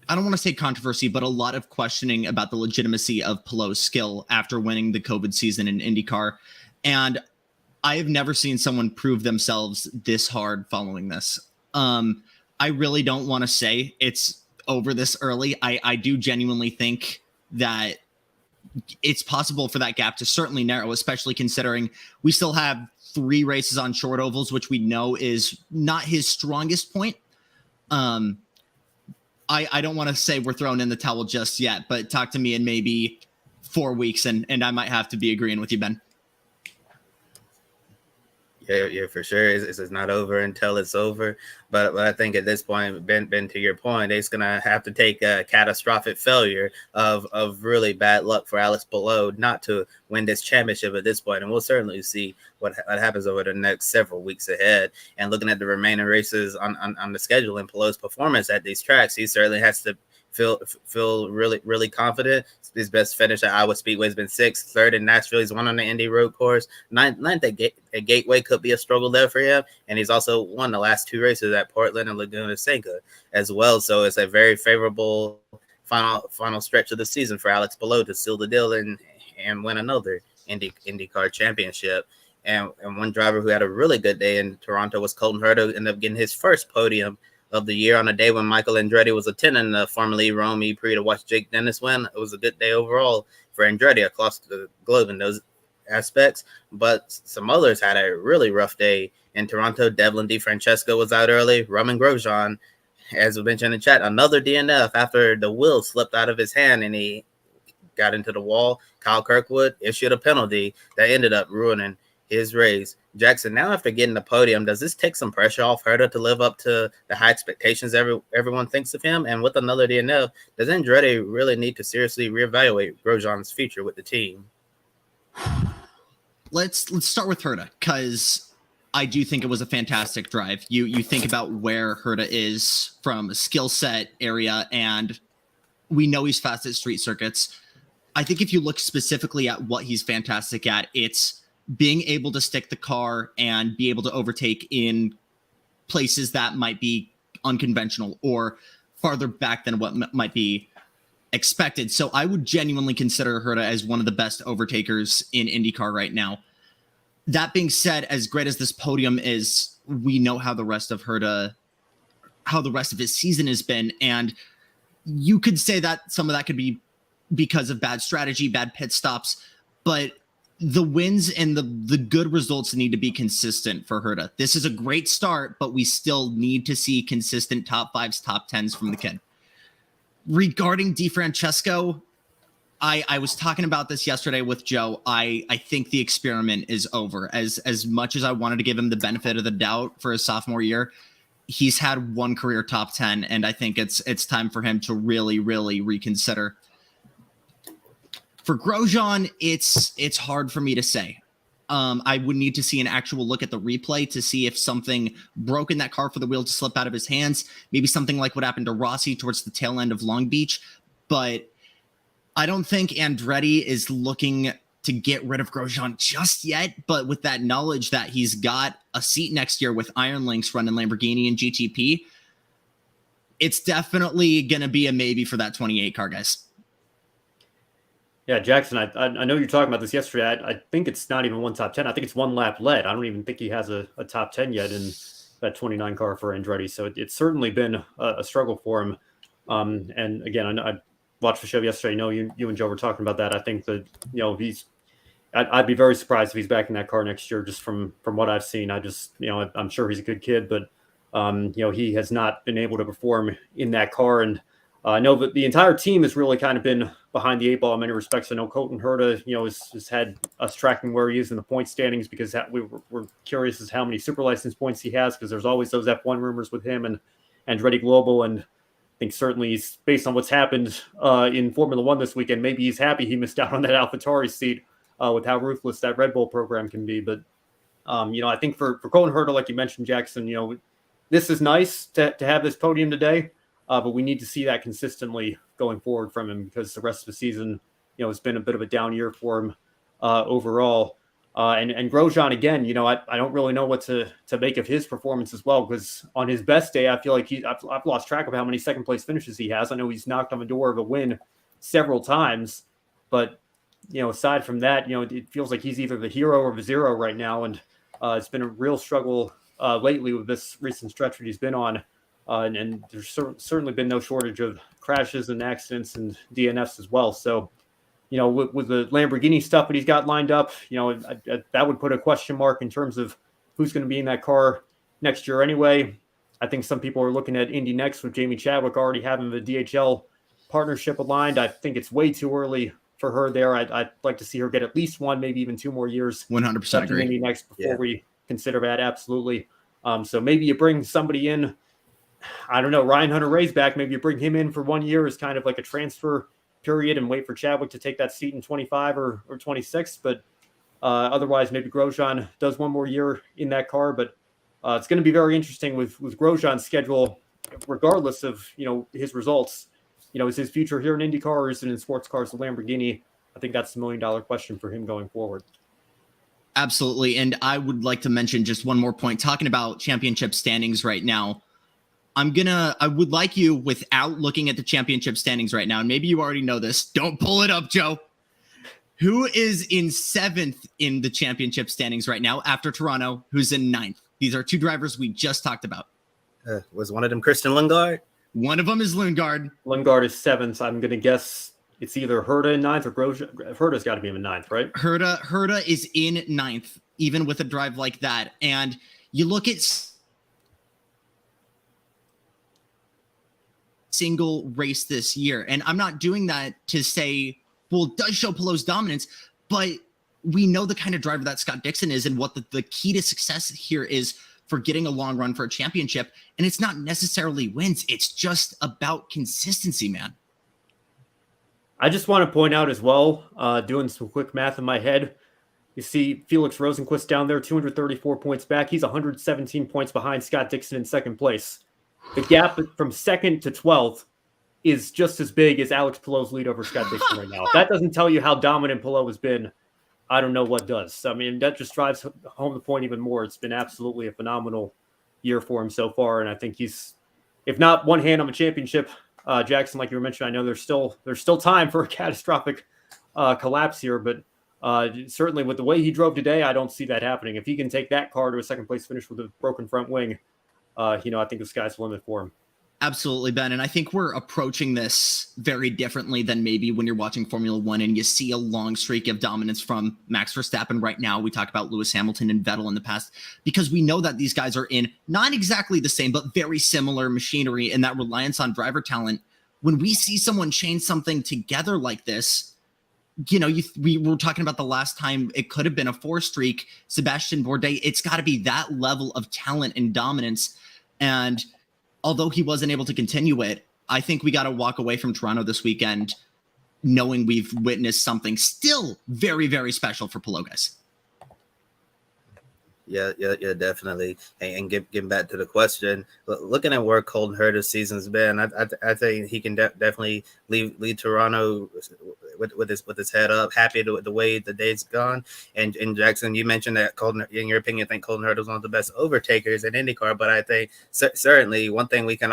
I don't want to say controversy, but a lot of questioning about the legitimacy of Palou's skill after winning the COVID season in INDYCAR. And I have never seen someone prove themselves this hard following this. I really don't want to say it's over this early. I do genuinely think that it's possible for that gap to certainly narrow, especially considering we still have 3 races on short ovals, which we know is not his strongest point. I don't want to say we're throwing in the towel just yet, but talk to me in maybe 4 weeks and I might have to be agreeing with you, Ben. Yeah, for sure. It's not over until it's over. But I think at this point, Ben, to your point, it's going to have to take a catastrophic failure of really bad luck for Alex Palou not to win this championship at this point. And we'll certainly see what happens over the next several weeks ahead. And looking at the remaining races on the schedule and Palou's performance at these tracks, he certainly has to feel really, really confident. His best finish at Iowa Speedway has been 6th, 3rd in Nashville. He's won on the Indy road course. 9th at Gateway could be a struggle there for him. And he's also won the last 2 races at Portland and Laguna Seca as well. So it's a very favorable final stretch of the season for Alex Palou to seal the deal and win another IndyCar championship. And one driver who had a really good day in Toronto was Colton Herta, ended up getting his first podium of the year on a day when Michael Andretti was attending the Formula E Rome E-Prix to watch Jake Dennis win. It was a good day overall for Andretti across the globe in those aspects, but some others had a really rough day in Toronto. Devlin DeFrancesco was out early. Roman Grosjean, as we mentioned in the chat, another DNF after the wheel slipped out of his hand and he got into the wall. Kyle Kirkwood issued a penalty that ended up ruining his race. Jackson, now after getting the podium, does this take some pressure off Herta to live up to the high expectations everyone thinks of him? And with another DNF, does Andretti really need to seriously reevaluate Grosjean's future with the team? Let's start with Herta, because I do think it was a fantastic drive. You think about where Herta is from a skill set area, and we know he's fast at street circuits. I think if you look specifically at what he's fantastic at, it's being able to stick the car and be able to overtake in places that might be unconventional or farther back than what might be expected. So I would genuinely consider Herta as one of the best overtakers in IndyCar right now. That being said, as great as this podium is, we know how the rest of his season has been. And you could say that some of that could be because of bad strategy, bad pit stops, but the wins and the good results need to be consistent for Herta. This is a great start, but we still need to see consistent top 5s, top 10s from the kid. Regarding DeFrancesco, I was talking about this yesterday with Joe. I think the experiment is over. As much as I wanted to give him the benefit of the doubt for his sophomore year, he's had one career top 10, and I think it's time for him to really, really reconsider. For Grosjean, it's hard for me to say. I would need to see an actual look at the replay to see if something broke in that car for the wheel to slip out of his hands. Maybe something like what happened to Rossi towards the tail end of Long Beach. But I don't think Andretti is looking to get rid of Grosjean just yet. But with that knowledge that he's got a seat next year with Iron Lynx running Lamborghini and GTP, it's definitely going to be a maybe for that 28 car, guys. Yeah, Jackson, I know you're talking about this yesterday. I think it's not even one top 10. I think it's one lap led. I don't even think he has a top 10 yet in that 29 car for Andretti. So it's certainly been a struggle for him. And again, I watched the show yesterday. I know you and Joe were talking about that. I think that, I'd be very surprised if he's back in that car next year, just from what I've seen. I'm sure he's a good kid, but, he has not been able to perform in that car. And I know that the entire team has really kind of been behind the 8 ball in many respects. I know Colton Herta, has had us tracking where he is in the point standings because we're curious as how many super license points he has, because there's always those F1 rumors with him and Andretti Global. And I think certainly he's, based on what's happened in Formula One this weekend, maybe he's happy he missed out on that AlphaTauri seat with how ruthless that Red Bull program can be. But, I think for Colton Herta, like you mentioned, Jackson, this is nice to have this podium today. But we need to see that consistently going forward from him, because the rest of the season, it's been a bit of a down year for him overall. And Grosjean, again, I don't really know what to make of his performance as well, because on his best day, I feel like I've lost track of how many second place finishes he has. I know he's knocked on the door of a win several times, but aside from that, it feels like he's either the hero or the zero right now. And it's been a real struggle lately with this recent stretch that he's been on. And there's certainly been no shortage of crashes and accidents and DNFs as well. So, with the Lamborghini stuff that he's got lined up, that would put a question mark in terms of who's going to be in that car next year anyway. I think some people are looking at Indy next with Jamie Chadwick already having the DHL partnership aligned. I think it's way too early for her there. I'd like to see her get at least one, maybe even 2 more years. 100% agree. Indy next before we consider that. Absolutely. So maybe you bring somebody in. I don't know, Ryan Hunter-Reay's back. Maybe you bring him in for 1 year as kind of like a transfer period and wait for Chadwick to take that seat in 25 or 26. But otherwise, maybe Grosjean does 1 more year in that car. But it's going to be very interesting with Grosjean's schedule, regardless of, his results. Is his future here in IndyCar or is it in sports cars, the Lamborghini? I think that's the $1 million question for him going forward. Absolutely. And I would like to mention just one more point, talking about championship standings right now. I would like you, without looking at the championship standings right now, and maybe you already know this, don't pull it up, Joe. Who is in 7th in the championship standings right now after Toronto, who's in 9th? These are two drivers we just talked about. Was one of them Christian Lundgaard? One of them is Lundgaard. Lundgaard is 7th. So I'm going to guess it's either Herta in 9th or Grosjean. Herta's got to be in 9th, right? Herta is in 9th, even with a drive like that. And you look at single race this year, and I'm not doing that to say, well, it does show Palou's dominance, but we know the kind of driver that Scott Dixon is and what the key to success here is for getting a long run for a championship. And it's not necessarily wins. It's just about consistency, man. I just want to point out as well, doing some quick math in my head, you see Felix Rosenquist down there, 234 points back. He's 117 points behind Scott Dixon in second place. The gap from 2nd to 12th is just as big as Alex Palou's lead over Scott Dixon right now. If that doesn't tell you how dominant Palou has been, I don't know what does. I mean, that just drives home the point even more. It's been absolutely a phenomenal year for him so far, and I think he's, if not one hand on the championship, Jackson, like you were mentioning, I know there's still time for a catastrophic collapse here, but certainly with the way he drove today, I don't see that happening. If he can take that car to a second place finish with a broken front wing, I think the sky's the limit for him. Absolutely, Ben. And I think we're approaching this very differently than maybe when you're watching Formula One and you see a long streak of dominance from Max Verstappen right now. We talk about Lewis Hamilton and Vettel in the past, because we know that these guys are in not exactly the same, but very similar machinery, and that reliance on driver talent. When we see someone chain something together like this, we were talking about the last time it could have been a 4 streak, Sebastian Bourdais. It's got to be that level of talent and dominance. And although he wasn't able to continue it, I think we got to walk away from Toronto this weekend knowing we've witnessed something still very, very special for Palou, guys. Yeah, definitely. And getting back to the question, looking at where Colton Herta's season's been, I think he can definitely lead Toronto with his head up, happy with the way the day's gone. And Jackson, you mentioned that Colton, in your opinion, I think Colton Herta was one of the best overtakers in IndyCar, but I think certainly one thing we can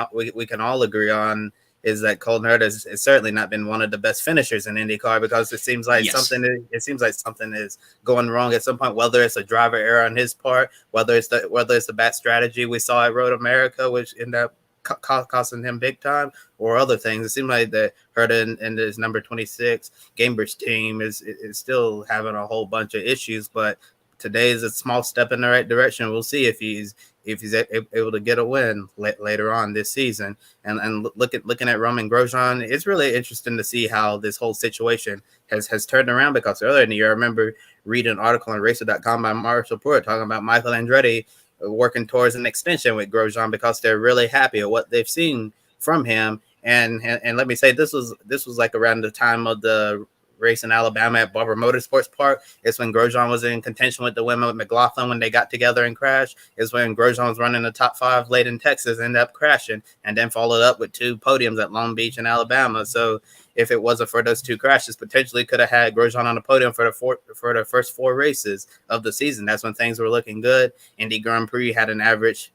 all agree on is that Colton Herta has certainly not been one of the best finishers in IndyCar, because it seems like something is going wrong at some point, whether it's a driver error on his part, whether it's the bad strategy we saw at Road America, which ended up costing him big time, or other things. It seems like that Herta and his number 26 Gamebridge team is still having a whole bunch of issues, but today is a small step in the right direction. We'll see if he's able to get a win later on this season. And looking at Romain Grosjean, it's really interesting to see how this whole situation has turned around, because earlier in the year, I remember reading an article on Racer.com by Marshall Pruitt talking about Michael Andretti working towards an extension with Grosjean because they're really happy at what they've seen from him. And let me say, this was like around the time of the race in Alabama at Barber Motorsports Park. It's when Grosjean was in contention with the women with McLaughlin when they got together and crashed. It's when Grosjean was running the top 5 late in Texas, ended up crashing, and then followed up with 2 podiums at Long Beach and Alabama. So if it wasn't for those 2 crashes, potentially could have had Grosjean on the podium for the first 4 races of the season. That's when things were looking good. Indy Grand Prix had an average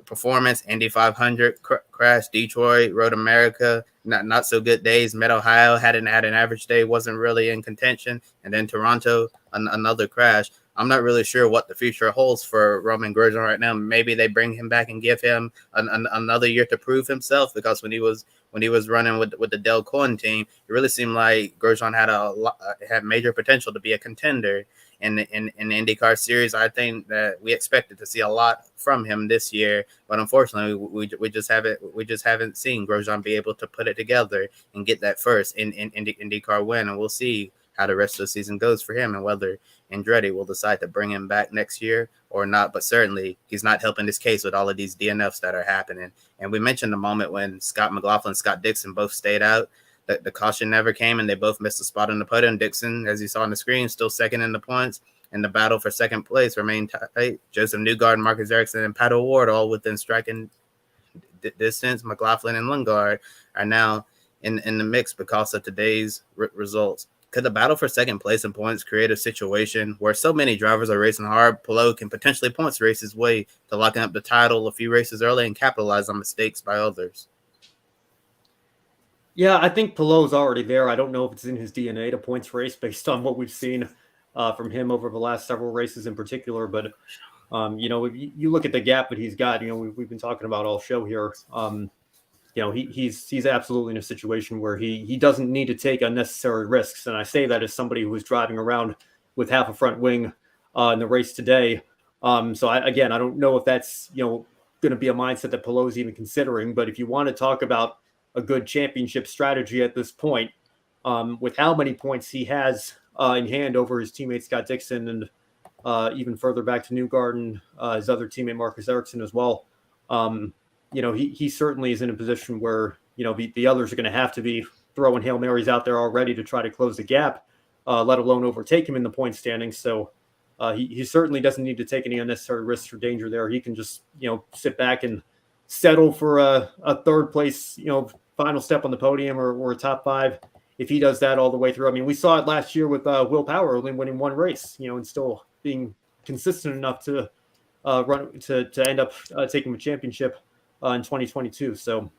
performance. Indy 500 crash. Detroit, Road America, not so good days. Mid Ohio had an average day, wasn't really in contention, and then Toronto, another crash. I'm not really sure what the future holds for Romain Grosjean right now. Maybe they bring him back and give him another year to prove himself, because when he was running with the Del Coyne team, it really seemed like Grosjean had major potential to be a contender in the IndyCar series. I think that we expected to see a lot from him this year, but unfortunately, we just haven't seen Grosjean be able to put it together and get that first IndyCar win. And we'll see how the rest of the season goes for him and whether Andretti will decide to bring him back next year or not. But certainly, he's not helping his case with all of these DNFs that are happening. And we mentioned the moment when Scott McLaughlin and Scott Dixon both stayed out. The caution never came, and they both missed a spot on the podium. Dixon, as you saw on the screen, still second in the points, and the battle for second place remained tight. Joseph Newgarden, Marcus Ericsson, and Pato O'Ward all within striking distance. McLaughlin and Lundgaard are now in the mix because of today's results. Could the battle for second place in points create a situation where so many drivers are racing hard, Palou can potentially points race his way to locking up the title a few races early and capitalize on mistakes by others? Yeah, I think Palou's already there. I don't know if it's in his DNA to points race based on what we've seen from him over the last several races in particular. But, if you look at the gap that he's got, we've been talking about all show here. He's absolutely in a situation where he doesn't need to take unnecessary risks. And I say that as somebody who was driving around with half a front wing in the race today. I don't know if that's, going to be a mindset that Palou's even considering. But if you want to talk about a good championship strategy at this point, with how many points he has in hand over his teammate Scott Dixon and even further back to Newgarden and his other teammate Marcus Ericsson as well. He certainly is in a position where, the others are going to have to be throwing Hail Marys out there already to try to close the gap, let alone overtake him in the point standings. So he certainly doesn't need to take any unnecessary risks or danger there. He can just, sit back and settle for a third place, final step on the podium or a top five. If he does that all the way through. I mean, we saw it last year with Will Power only winning one race, and still being consistent enough to run to end up taking the championship in 2022. So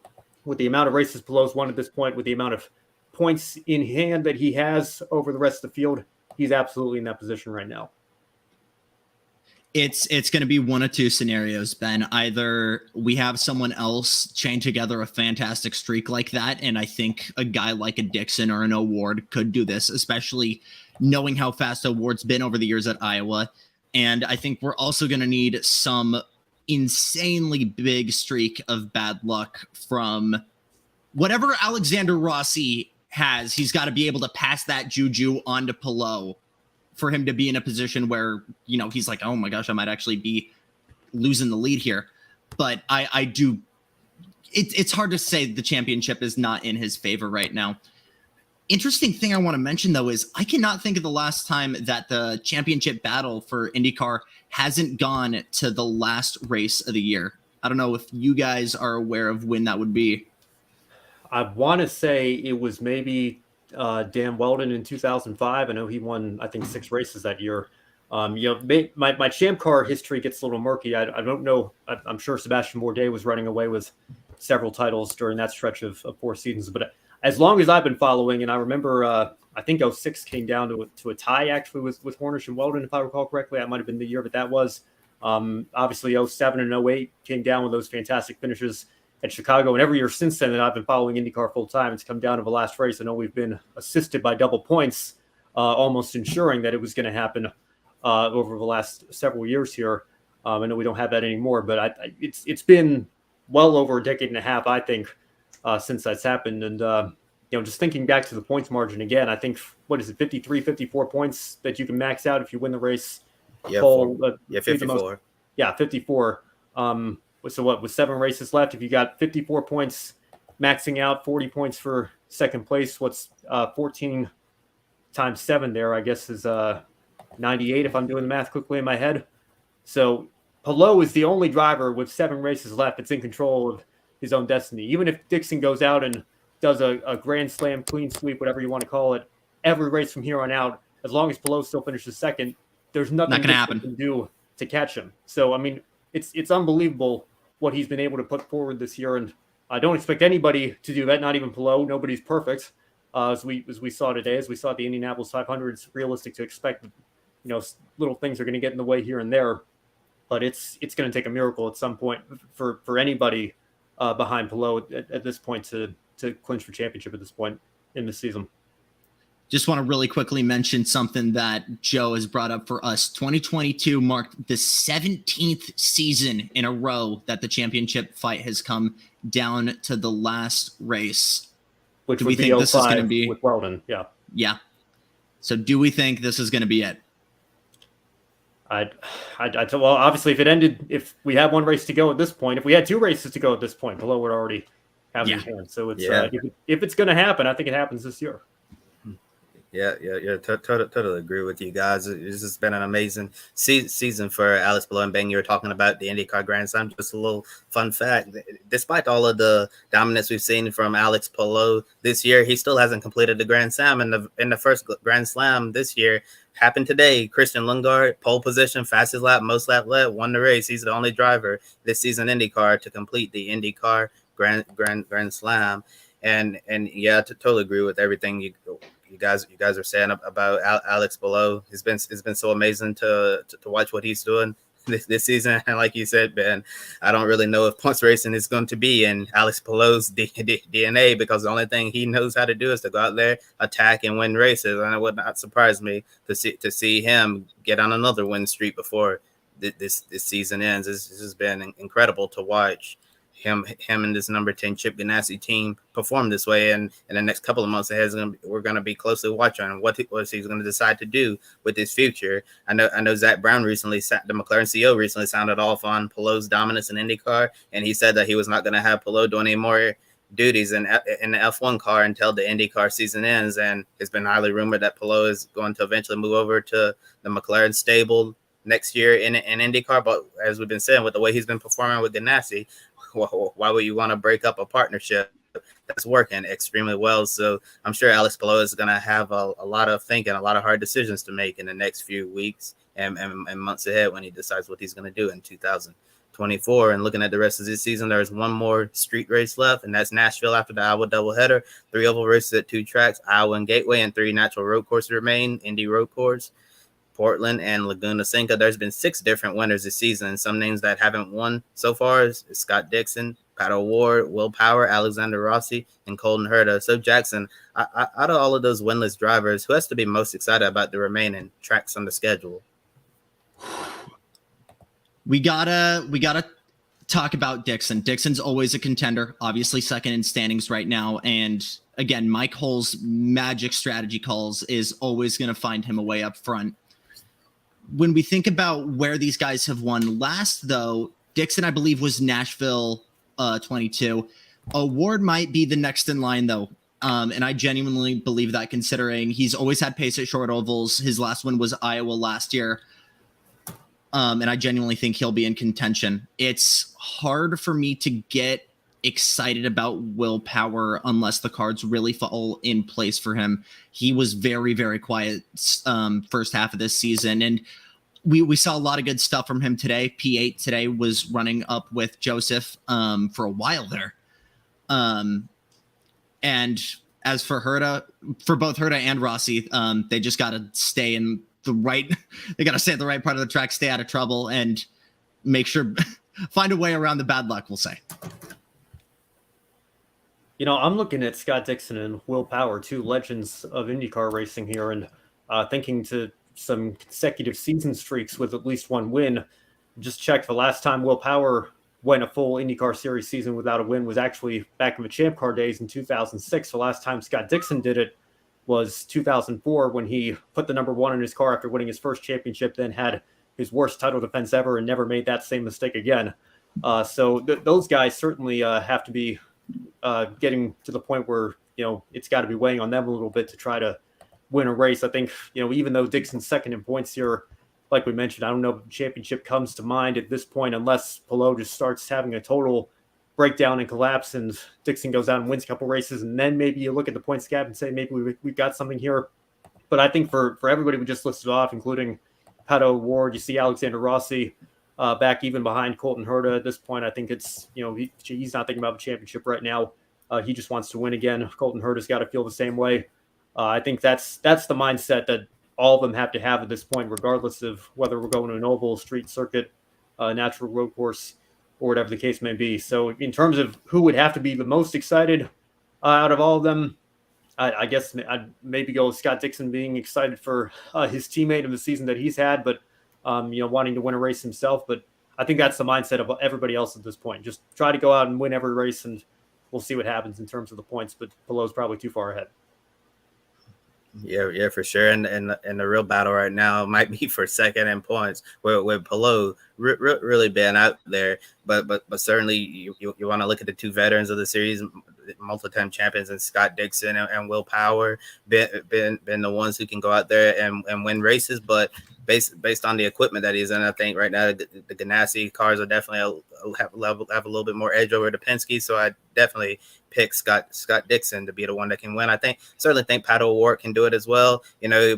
with the amount of races Palou's won at this point, with the amount of points in hand that he has over the rest of the field, he's absolutely in that position right now. It's going to be one of two scenarios, Ben. Either we have someone else chain together a fantastic streak like that, and I think a guy like a Dixon or an O'Ward could do this, especially knowing how fast O'Ward's been over the years at Iowa. And I think we're also going to need some insanely big streak of bad luck from whatever Alexander Rossi has. He's got to be able to pass that juju onto Palou for him to be in a position where, he's like, oh my gosh, I might actually be losing the lead here. But I do. It's hard to say the championship is not in his favor right now. Interesting thing I want to mention, though, is I cannot think of the last time that the championship battle for IndyCar hasn't gone to the last race of the year. I don't know if you guys are aware of when that would be. I want to say it was maybe Dan Weldon in 2005. I know he won, I think, 6 races that year. My Champ Car history gets a little murky. I don't know. I'm sure Sebastian Bourdais was running away with several titles during that stretch of 4 seasons. But as long as I've been following, and I remember, I think 06 came down to a tie actually with Hornish and Weldon, if I recall correctly. That might have been the year that was. Obviously, 07 and 08 came down with those fantastic finishes at Chicago. And every year since then that I've been following IndyCar full time, it's come down to the last race. I know we've been assisted by double points, almost ensuring that it was going to happen over the last several years here. I know we don't have that anymore, but it's been well over a decade and a half, I think, since that's happened. And, just thinking back to the points margin again, I think, 53, 54 points that you can max out if you win the race? Yeah, 54. 54. So with 7 races left, if you got 54 points, maxing out 40 points for second place, 14 times 7 there, I guess, is 98 if I'm doing the math quickly in my head. So Palou is the only driver with 7 races left that's in control of his own destiny. Even if Dixon goes out and does a grand slam, clean sweep, whatever you want to call it, every race from here on out, as long as Palou still finishes second, there's nothing Dixon can do to catch him. So, I mean, it's unbelievable what he's been able to put forward this year, and I don't expect anybody to do that, not even Palou. Nobody's perfect, as we saw today, as we saw at the Indianapolis 500. It's realistic to expect, little things are going to get in the way here and there, but it's going to take a miracle at some point for anybody behind Palou at this point to clinch for championship at this point in the season. Just want to really quickly mention something that Joe has brought up for us. 2022 marked the 17th season in a row that the championship fight has come down to the last race. Which do we think this is going to be with Weldon? Yeah. Yeah. So do we think this is going to be it? Well, obviously, if we had 1 race to go at this point, if we had 2 races to go at this point, Palou would already have his hand. So it's if it's going to happen, I think it happens this year. Yeah. Totally agree with you guys. This has been an amazing season for Alex Palou. And Ben, you were talking about the IndyCar Grand Slam. Just a little fun fact: despite all of the dominance we've seen from Alex Palou this year, he still hasn't completed the Grand Slam. And the first Grand Slam this year happened today. Christian Lundgaard, pole position, fastest lap, most lap led, won the race. He's the only driver this season IndyCar to complete the IndyCar Grand Slam. And yeah, to totally agree with everything you guys are saying about Alex Palou. It's been so amazing to watch what he's doing this season. And like you said, Ben, I don't really know if points racing is going to be in Alex Palou's DNA, because the only thing he knows how to do is to go out there, attack, and win races. And it would not surprise me to see him get on another win streak before this season ends. This has been incredible to watch him and this number 10 Chip Ganassi team perform this way, and in the next couple of months ahead, we're going to be closely watching what he's going to decide to do with his future. I know Zach Brown the McLaren CEO recently sounded off on Palou's dominance in IndyCar, and he said that he was not going to have Palou doing any more duties in the F1 car until the IndyCar season ends. And it's been highly rumored that Palou is going to eventually move over to the McLaren stable next year in IndyCar. But as we've been saying, with the way he's been performing with Ganassi, why would you want to break up a partnership that's working extremely well? So I'm sure Alex Palou is going to have a lot of thinking, a lot of hard decisions to make in the next few weeks and months ahead when he decides what he's going to do in 2024. And looking at the rest of this season, there's one more street race left, and that's Nashville after the Iowa doubleheader. 3 oval races at 2 tracks, Iowa and Gateway, and 3 natural road courses remain, Indy road course, Portland, and Laguna Seca. There's been 6 different winners this season. Some names that haven't won so far is Scott Dixon, Pato Ward, Will Power, Alexander Rossi, and Colton Herta. So Jackson, out of all of those winless drivers, who has to be most excited about the remaining tracks on the schedule? We gotta talk about Dixon. Dixon's always a contender, obviously second in standings right now. And again, Mike Hull's magic strategy calls is always going to find him a way up front. When we think about where these guys have won last, though, Dixon, I believe, was Nashville 22. Ward might be the next in line, though. And I genuinely believe that, considering he's always had pace at short ovals. His last one was Iowa last year. And I genuinely think he'll be in contention. It's hard for me to get excited about Will Power unless the cards really fall in place for him. He was very, very quiet first half of this season, and we saw a lot of good stuff from him today. P8 today was running up with Joseph for a while there. And as for Herta, for both Herta and Rossi, they just got to stay in the right, they got to stay at the right part of the track, stay out of trouble, and make sure, find a way around the bad luck, we'll say. You know, I'm looking at Scott Dixon and Will Power, 2 legends of IndyCar racing here, and thinking to some consecutive season streaks with at least 1 win. Just checked, the last time Will Power went a full IndyCar Series season without a win was actually back in the Champ Car days in 2006. The last time Scott Dixon did it was 2004, when he put the number 1 in his car after winning his first championship, then had his worst title defense ever and never made that same mistake again. So those guys certainly have to be getting to the point where, you know, it's got to be weighing on them a little bit to try to win a race. I think, you know, even though Dixon's second in points here, like we mentioned, I don't know if the championship comes to mind at this point unless Palou just starts having a total breakdown and collapse and Dixon goes out and wins a couple races, and then maybe you look at the points gap and say maybe we've got something here. But I think for everybody we just listed off, including Pato Ward, you see Alexander Rossi back even behind Colton Herta at this point. I think it's, you know, he's not thinking about the championship right now. He just wants to win again. Colton Herta's got to feel the same way. I think that's the mindset that all of them have to have at this point, regardless of whether we're going to an oval, street circuit, natural road course, or whatever the case may be. So in terms of who would have to be the most excited out of all of them, I guess I'd maybe go with Scott Dixon being excited for his teammate of the season that he's had, but you know, wanting to win a race himself. But I think that's the mindset of everybody else at this point. Just try to go out and win every race, and we'll see what happens in terms of the points. But Palou's probably too far ahead. Yeah, for sure. And the real battle right now might be for second in points, where Palou really been out there. But certainly you want to look at the 2 veterans of the series, multi-time champions, and Scott Dixon and Will Power, been the ones who can go out there and win races. But based on the equipment that he's in. I think right now the Ganassi cars are definitely have a little bit more edge over the Penske. So I definitely pick Scott Dixon to be the one that can win. Certainly think Pato O'Ward can do it as well. You know,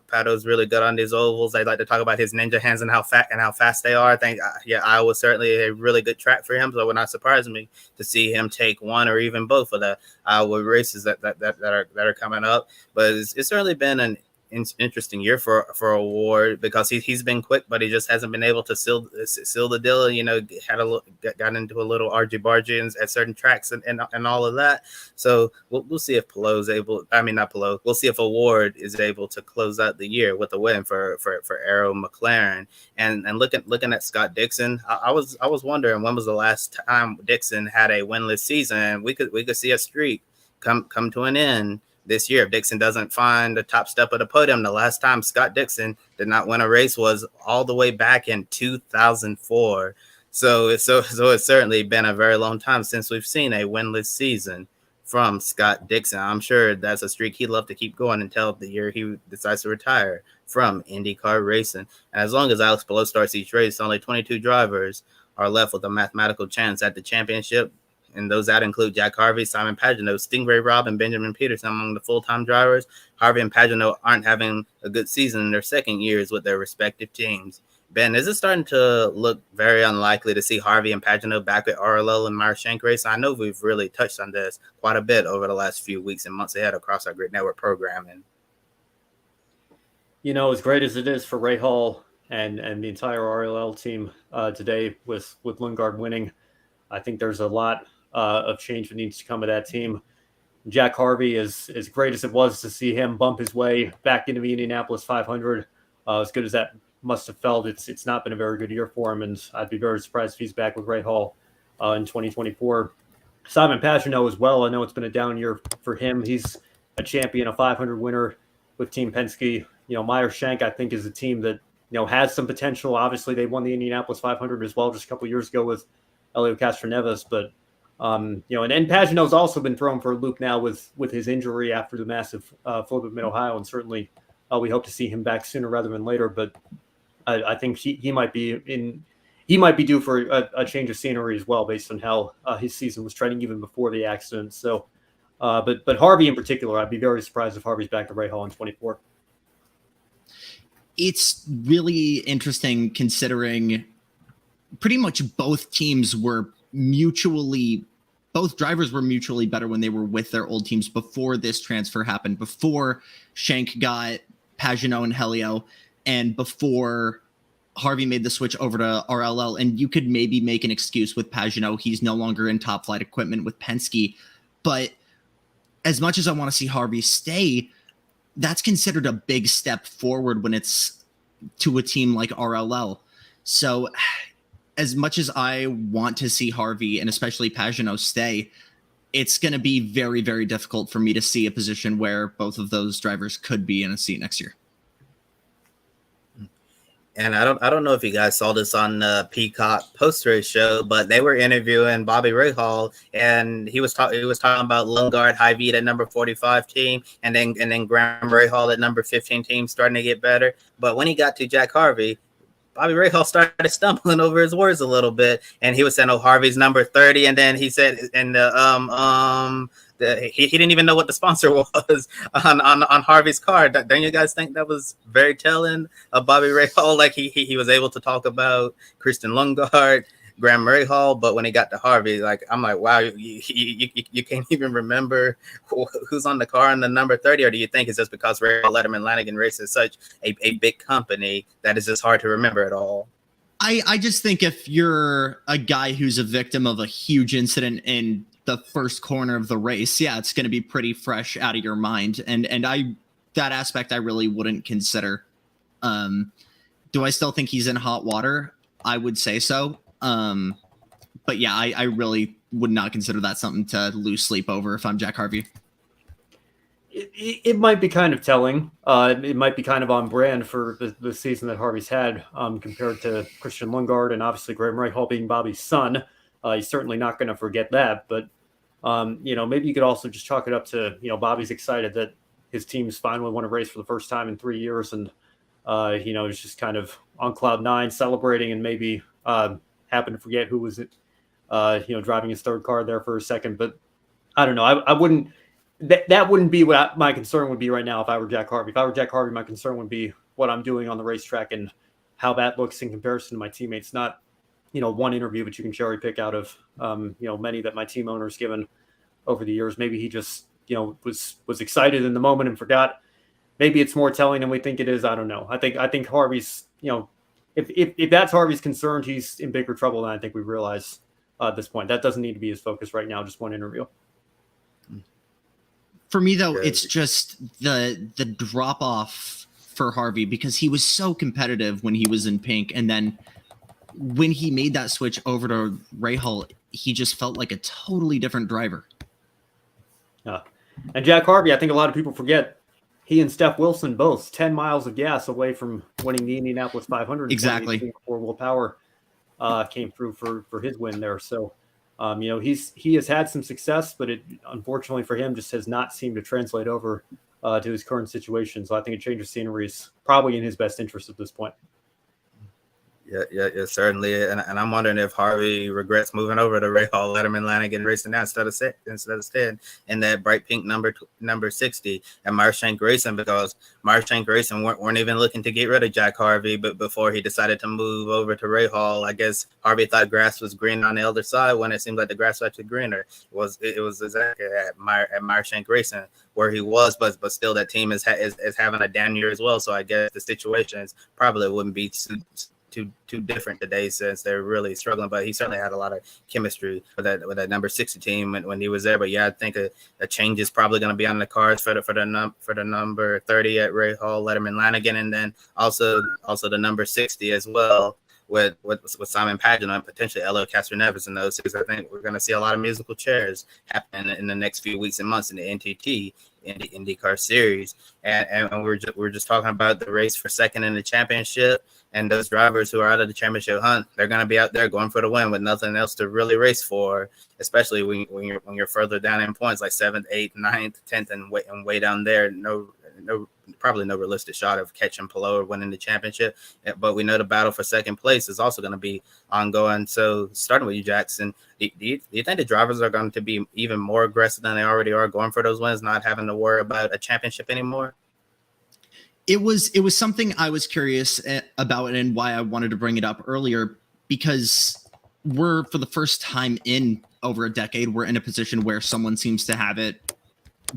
Pato's really good on these ovals. They like to talk about his ninja hands and how fast they are. I think Iowa's certainly a really good track for him. So it would not surprise me to see him take one or even both of the Iowa races that are coming up. But it's certainly been an interesting year for O'Ward because he's been quick, but he just hasn't been able to seal the deal. You know, got into a little argy-bargy at certain tracks and all of that. So we'll see if Palou able. I mean, not Palou. We'll see if O'Ward is able to close out the year with a win for Arrow McLaren. And looking at Scott Dixon, I was wondering when was the last time Dixon had a winless season. We could see a streak come to an end this year if Dixon doesn't find the top step of the podium. The last time Scott Dixon did not win a race was all the way back in 2004. So it's certainly been a very long time since we've seen a winless season from Scott Dixon. I'm sure that's a streak he'd love to keep going until the year he decides to retire from IndyCar racing. And as long as Alex Palou starts each race, only 22 drivers are left with a mathematical chance at the championship. And those that include Jack Harvey, Simon Pagenaud, Stingray Robb, and Benjamin Peterson among the full-time drivers. Harvey and Pagenaud aren't having a good season in their second years with their respective teams. Ben, is it starting to look very unlikely to see Harvey and Pagenaud back at RLL and Meyer Shank race? I know we've really touched on this quite a bit over the last few weeks and months ahead across our Grid Network programming. You know, as great as it is for Ray Hall and the entire RLL team today with Lundgaard winning, I think there's a lot of change that needs to come to that team. Jack Harvey, as great as it was to see him bump his way back into the Indianapolis 500, as good as that must have felt, it's not been a very good year for him, and I'd be very surprised if he's back with Ray Hall in 2024. Simon Pagenaud as well. I know it's been a down year for him. He's a champion, a 500 winner with Team Penske. You know, Meyer Shank, I think, is a team that, you know, has some potential. Obviously, they won the Indianapolis 500 as well just a couple of years ago with Elio Castroneves, but you know, and Pagenaud's also been thrown for a loop now with his injury after the massive flip at Mid-Ohio, and certainly we hope to see him back sooner rather than later. But I think he might be due for a change of scenery as well, based on how his season was trending even before the accident. So, but Harvey in particular, I'd be very surprised if Harvey's back to Ray Hall in 24. It's really interesting considering pretty much both drivers were mutually better when they were with their old teams before this transfer happened, before Shank got Pagenaud and Helio, and before Harvey made the switch over to RLL. And you could maybe make an excuse with Pagenaud. He's no longer in top flight equipment with Penske. But as much as I want to see Harvey stay, that's considered a big step forward when it's to a team like RLL. So as much as I want to see Harvey and especially Pagenaud stay, it's going to be very, very difficult for me to see a position where both of those drivers could be in a seat next year. And I don't know if you guys saw this on the Peacock post-race show, but they were interviewing Bobby Rahal, and he was talking about Lundgaard, Hy-Vee at number 45 team, and then Graham Rahal at number 15 team starting to get better. But when he got to Jack Harvey, Bobby Rahal started stumbling over his words a little bit, and he was saying, "Oh, Harvey's number 30," and then he said, "And he didn't even know what the sponsor was on Harvey's car." Don't you guys think that was very telling of Bobby Rahal? Like he was able to talk about Christian Lundgaard, Graham Rahal, but when he got to Harvey, like I'm like, wow, you can't even remember who's on the car in the number 30, or do you think it's just because Rahal, Letterman, Lanigan Race is such a big company that it's just hard to remember it all? I just think if you're a guy who's a victim of a huge incident in the first corner of the race, yeah, it's going to be pretty fresh out of your mind. And that aspect I really wouldn't consider. Do I still think he's in hot water? I would say so. But yeah, I really would not consider that something to lose sleep over if I'm Jack Harvey. It might be kind of telling. It might be kind of on brand for the season that Harvey's had compared to Christian Lundgaard and obviously Graham Rahal being Bobby's son. He's certainly not going to forget that. But, you know, maybe you could also just chalk it up to, you know, Bobby's excited that his team's finally won a race for the first time in 3 years. And is just kind of on cloud nine celebrating and maybe happened to forget who was driving his third car there for a second. But I don't know. I wouldn't. That wouldn't be what my concern would be right now if I were Jack Harvey. If I were Jack Harvey, my concern would be what I'm doing on the racetrack and how that looks in comparison to my teammates. Not, one interview that you can cherry pick out of, many that my team owner's given over the years. Maybe he just, was excited in the moment and forgot. Maybe it's more telling than we think it is. I don't know. I think Harvey's, if that's Harvey's concern, he's in bigger trouble than I think we realize at this point. That doesn't need to be his focus right now. Just one interview. For me, though, it's just the drop off for Harvey because he was so competitive when he was in pink. And then when he made that switch over to Rahal, he just felt like a totally different driver. And Jack Harvey, I think a lot of people forget, he and Steph Wilson both 10 miles of gas away from winning the Indianapolis 500. Exactly. Before Will Power came through for his win there. So, he has had some success, but it unfortunately for him just has not seemed to translate over to his current situation. So I think a change of scenery is probably in his best interest at this point. Yeah, certainly. And I'm wondering if Harvey regrets moving over to Rahal, Letterman, Lanigan racing now instead of staying in that bright pink number 60 and Marchand Grayson, because Marchand Grayson weren't even looking to get rid of Jack Harvey, but before he decided to move over to Rahal, I guess Harvey thought grass was green on the other side when it seemed like the grass was actually greener. It was exactly at Marchand Grayson where he was, but still that team is having a down year as well. So I guess the situations probably wouldn't be too different today since they're really struggling, but he certainly had a lot of chemistry with that number 60 team when he was there. But yeah, I think a change is probably going to be on the cards for the number 30 at Rahal, Letterman, Lanigan, and then also the number 60 as well with Simon Pageant and potentially Elo Castroneves in those because I think we're going to see a lot of musical chairs happen in the next few weeks and months in the NTT in the INDYCAR series, and we're just talking about the race for second in the championship, and those drivers who are out of the championship hunt, they're going to be out there going for the win with nothing else to really race for, especially when you're further down in points like 7th, 8th, 9th, 10th, and way down there. Probably no realistic shot of catching Palou or winning the championship, but we know the battle for second place is also going to be ongoing. So starting with you, Jackson, do you think the drivers are going to be even more aggressive than they already are going for those wins, not having to worry about a championship anymore? It was something I was curious about and why I wanted to bring it up earlier, because we're, for the first time in over a decade, we're in a position where someone seems to have it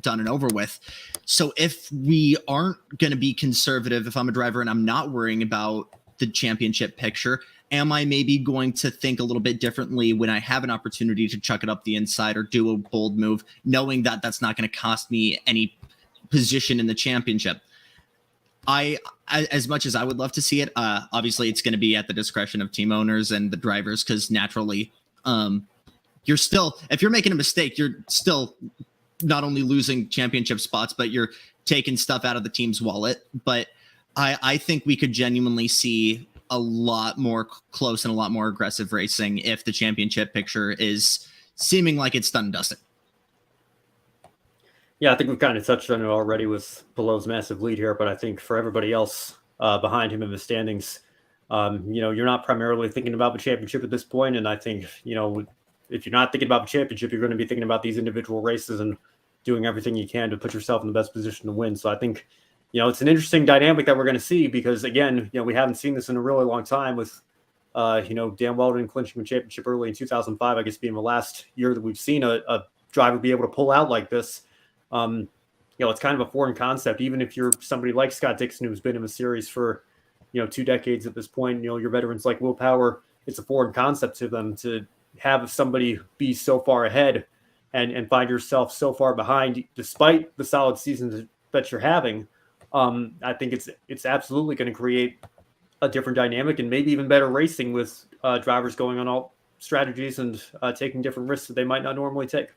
done and over with. So if we aren't going to be conservative, if I'm a driver and I'm not worrying about the championship picture, am I maybe going to think a little bit differently when I have an opportunity to chuck it up the inside or do a bold move, knowing that that's not going to cost me any position in the championship? As much as I would love to see it, obviously it's going to be at the discretion of team owners and the drivers, because naturally, you're still, if you're making a mistake, you're still not only losing championship spots, but you're taking stuff out of the team's wallet. But I think we could genuinely see a lot more close and a lot more aggressive racing if the championship picture is seeming like it's done and dusted. Yeah, I think we've kind of touched on it already with Palou's massive lead here, but I think for everybody else behind him in the standings, you're not primarily thinking about the championship at this point. And I think, if you're not thinking about the championship, you're going to be thinking about these individual races and doing everything you can to put yourself in the best position to win. So I think, it's an interesting dynamic that we're going to see because, again, we haven't seen this in a really long time with, Dan Weldon clinching the championship early in 2005, I guess being the last year that we've seen a driver be able to pull out like this. It's kind of a foreign concept, even if you're somebody like Scott Dixon, who's been in the series for, 2 decades at this point, your veterans like Will Power, it's a foreign concept to them to have somebody be so far ahead and find yourself so far behind, despite the solid seasons that you're having. I think it's absolutely going to create a different dynamic and maybe even better racing with drivers going on all strategies and taking different risks that they might not normally take.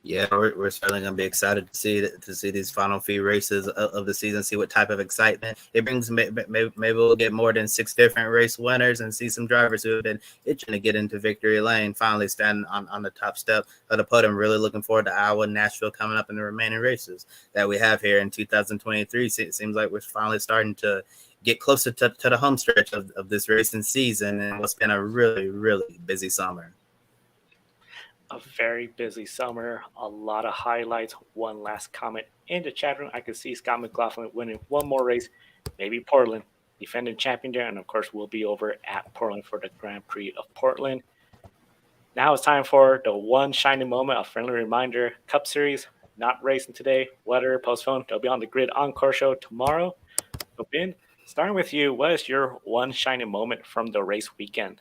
Yeah, we're certainly going to be excited to see these final few races of the season, see what type of excitement it brings. Maybe we'll get more than 6 different race winners and see some drivers who have been itching to get into victory lane finally standing on the top step of the podium. Really looking forward to Iowa and Nashville coming up in the remaining races that we have here in 2023. It seems like we're finally starting to get closer to the home stretch of this racing season and what's been a really, really busy summer. A very busy summer, a lot of highlights. One last comment in the chat room. I could see Scott McLaughlin winning one more race, maybe Portland, defending champion there, and of course we'll be over at Portland for the Grand Prix of Portland. Now it's time for the one shining moment. A friendly reminder: Cup Series not racing today. Weather postponed. They'll be on the Grid Encore show tomorrow. So Ben, starting with you, what is your one shining moment from the race weekend?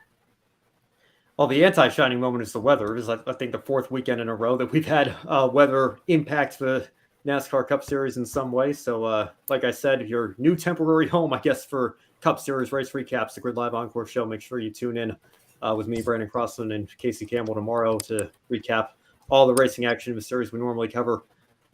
Well, the anti-shining moment is the weather. It is, I think, the 4th weekend in a row that we've had weather impact the NASCAR Cup Series in some way. So, like I said, your new temporary home, I guess, for Cup Series race recaps, the Grid Live Encore show. Make sure you tune in with me, Brandon Crossland, and Casey Campbell tomorrow to recap all the racing action of the series we normally cover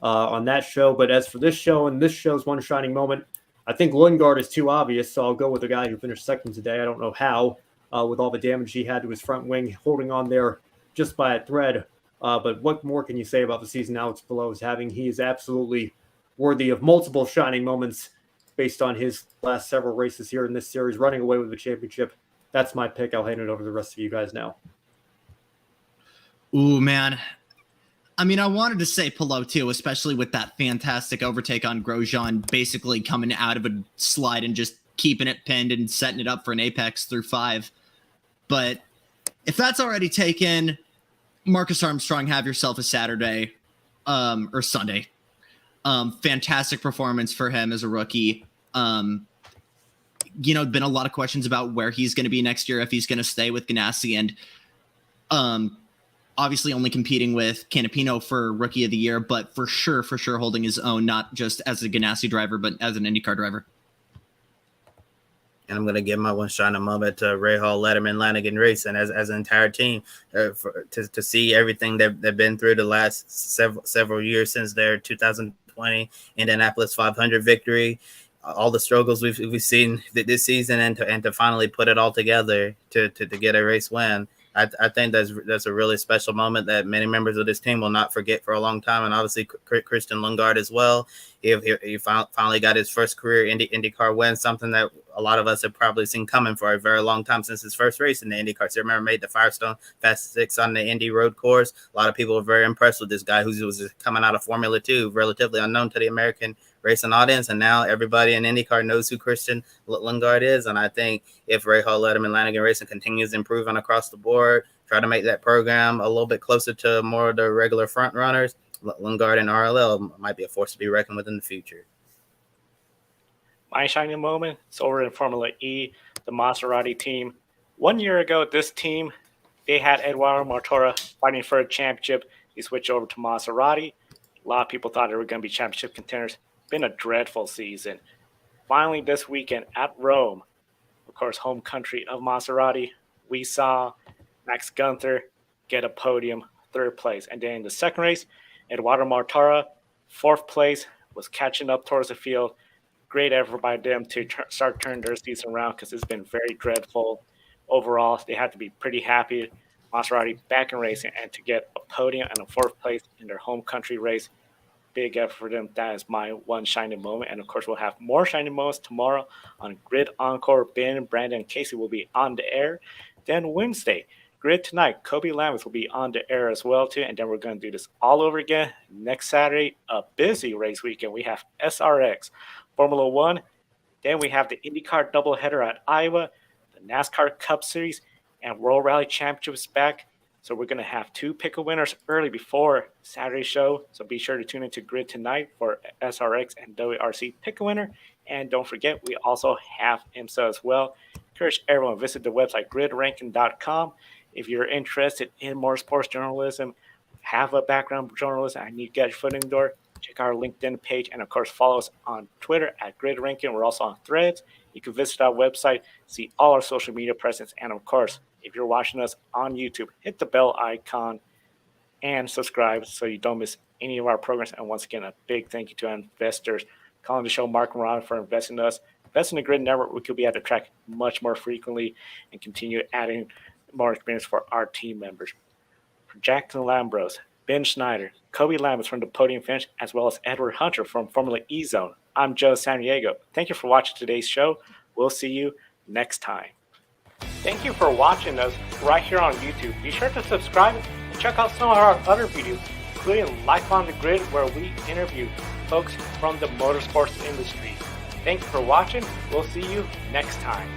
on that show. But as for this show and this show's one shining moment, I think Lundgaard is too obvious, so I'll go with the guy who finished second today. I don't know how. With all the damage he had to his front wing, holding on there just by a thread. But what more can you say about the season Alex Palou is having? He is absolutely worthy of multiple shining moments based on his last several races here in this series, running away with the championship. That's my pick. I'll hand it over to the rest of you guys now. Ooh, man. I mean, I wanted to say Palou too, especially with that fantastic overtake on Grosjean, basically coming out of a slide and just keeping it pinned and setting it up for an apex through 5. But if that's already taken, Marcus Armstrong, have yourself a Saturday or Sunday. Fantastic performance for him as a rookie. Been a lot of questions about where he's going to be next year, if he's going to stay with Ganassi, and obviously only competing with Canapino for Rookie of the Year, but for sure holding his own, not just as a Ganassi driver, but as an IndyCar driver. And I'm going to give my one shining moment to Ray Hall, Letterman, Lanigan Racing as an entire team to see everything they've been through the last several years since their 2020 Indianapolis 500 victory, all the struggles we've seen this season, and to finally put it all together to get a race win. I think that's a really special moment that many members of this team will not forget for a long time, and obviously Christian Lundgaard as well. He finally got his first career IndyCar win, something that a lot of us have probably seen coming for a very long time since his first race in the IndyCar. So remember, made the Firestone Fast 6 on the Indy road course. A lot of people were very impressed with this guy who was coming out of Formula 2, relatively unknown to the American racing audience, and now everybody in IndyCar knows who Christian Lundgaard is. And I think if Ray Hall, Letterman, Lanigan Racing continues improving across the board, try to make that program a little bit closer to more of the regular front runners, Lundgaard and RLL might be a force to be reckoned with in the future. My shining moment is over in Formula E, the Maserati team. 1 year ago, this team, they had Eduardo Martora fighting for a championship. He switched over to Maserati. A lot of people thought they were going to be championship contenders. Been a dreadful season. Finally, this weekend at Rome, of course, home country of Maserati, we saw Max Gunther get a podium, 3rd place. And then in the second race, Eduardo Martora, 4th place, was catching up towards the field. Great effort by them to start turning their season around, because it's been very dreadful overall. They had to be pretty happy. Maserati back in racing, and to get a podium and a 4th place in their home country race, big effort for them. That is my one shining moment. And of course, we'll have more shining moments tomorrow on Grid Encore. Ben, Brandon, and Casey will be on the air. Then Wednesday, Grid Tonight, Kobe Lambeth will be on the air as well too. And then we're going to do this all over again next Saturday. A busy race weekend. We have SRX, Formula One. Then we have the IndyCar doubleheader at Iowa, the NASCAR Cup Series, and World Rally Championships back. So we're going to have 2 pick-a-winners early before Saturday's show. So be sure to tune into Grid Tonight for SRX and WRC pick-a-winner. And don't forget, we also have IMSA as well. Encourage everyone to visit the website gridranking.com. If you're interested in more sports journalism, have a background in journalism, and you get your foot in the door, check our LinkedIn page. And, of course, follow us on Twitter at Grid Ranking. We're also on Threads. You can visit our website, see all our social media presence, and, of course, if you're watching us on YouTube, hit the bell icon and subscribe so you don't miss any of our programs. And once again, a big thank you to our investors, calling the show Mark and Ron, for investing in us. Invest in the Grid Network. We could be at the track much more frequently and continue adding more experience for our team members. For Jackson Lambros, Ben Schneider, Kobe Lambus from the Podium Finish, as well as Edward Hunter from Formula E Zone, I'm Joe San Diego. Thank you for watching today's show. We'll see you next time. Thank you for watching us right here on YouTube. Be sure to subscribe and check out some of our other videos, including Life on the Grid, where we interview folks from the motorsports industry. Thanks for watching. We'll see you next time.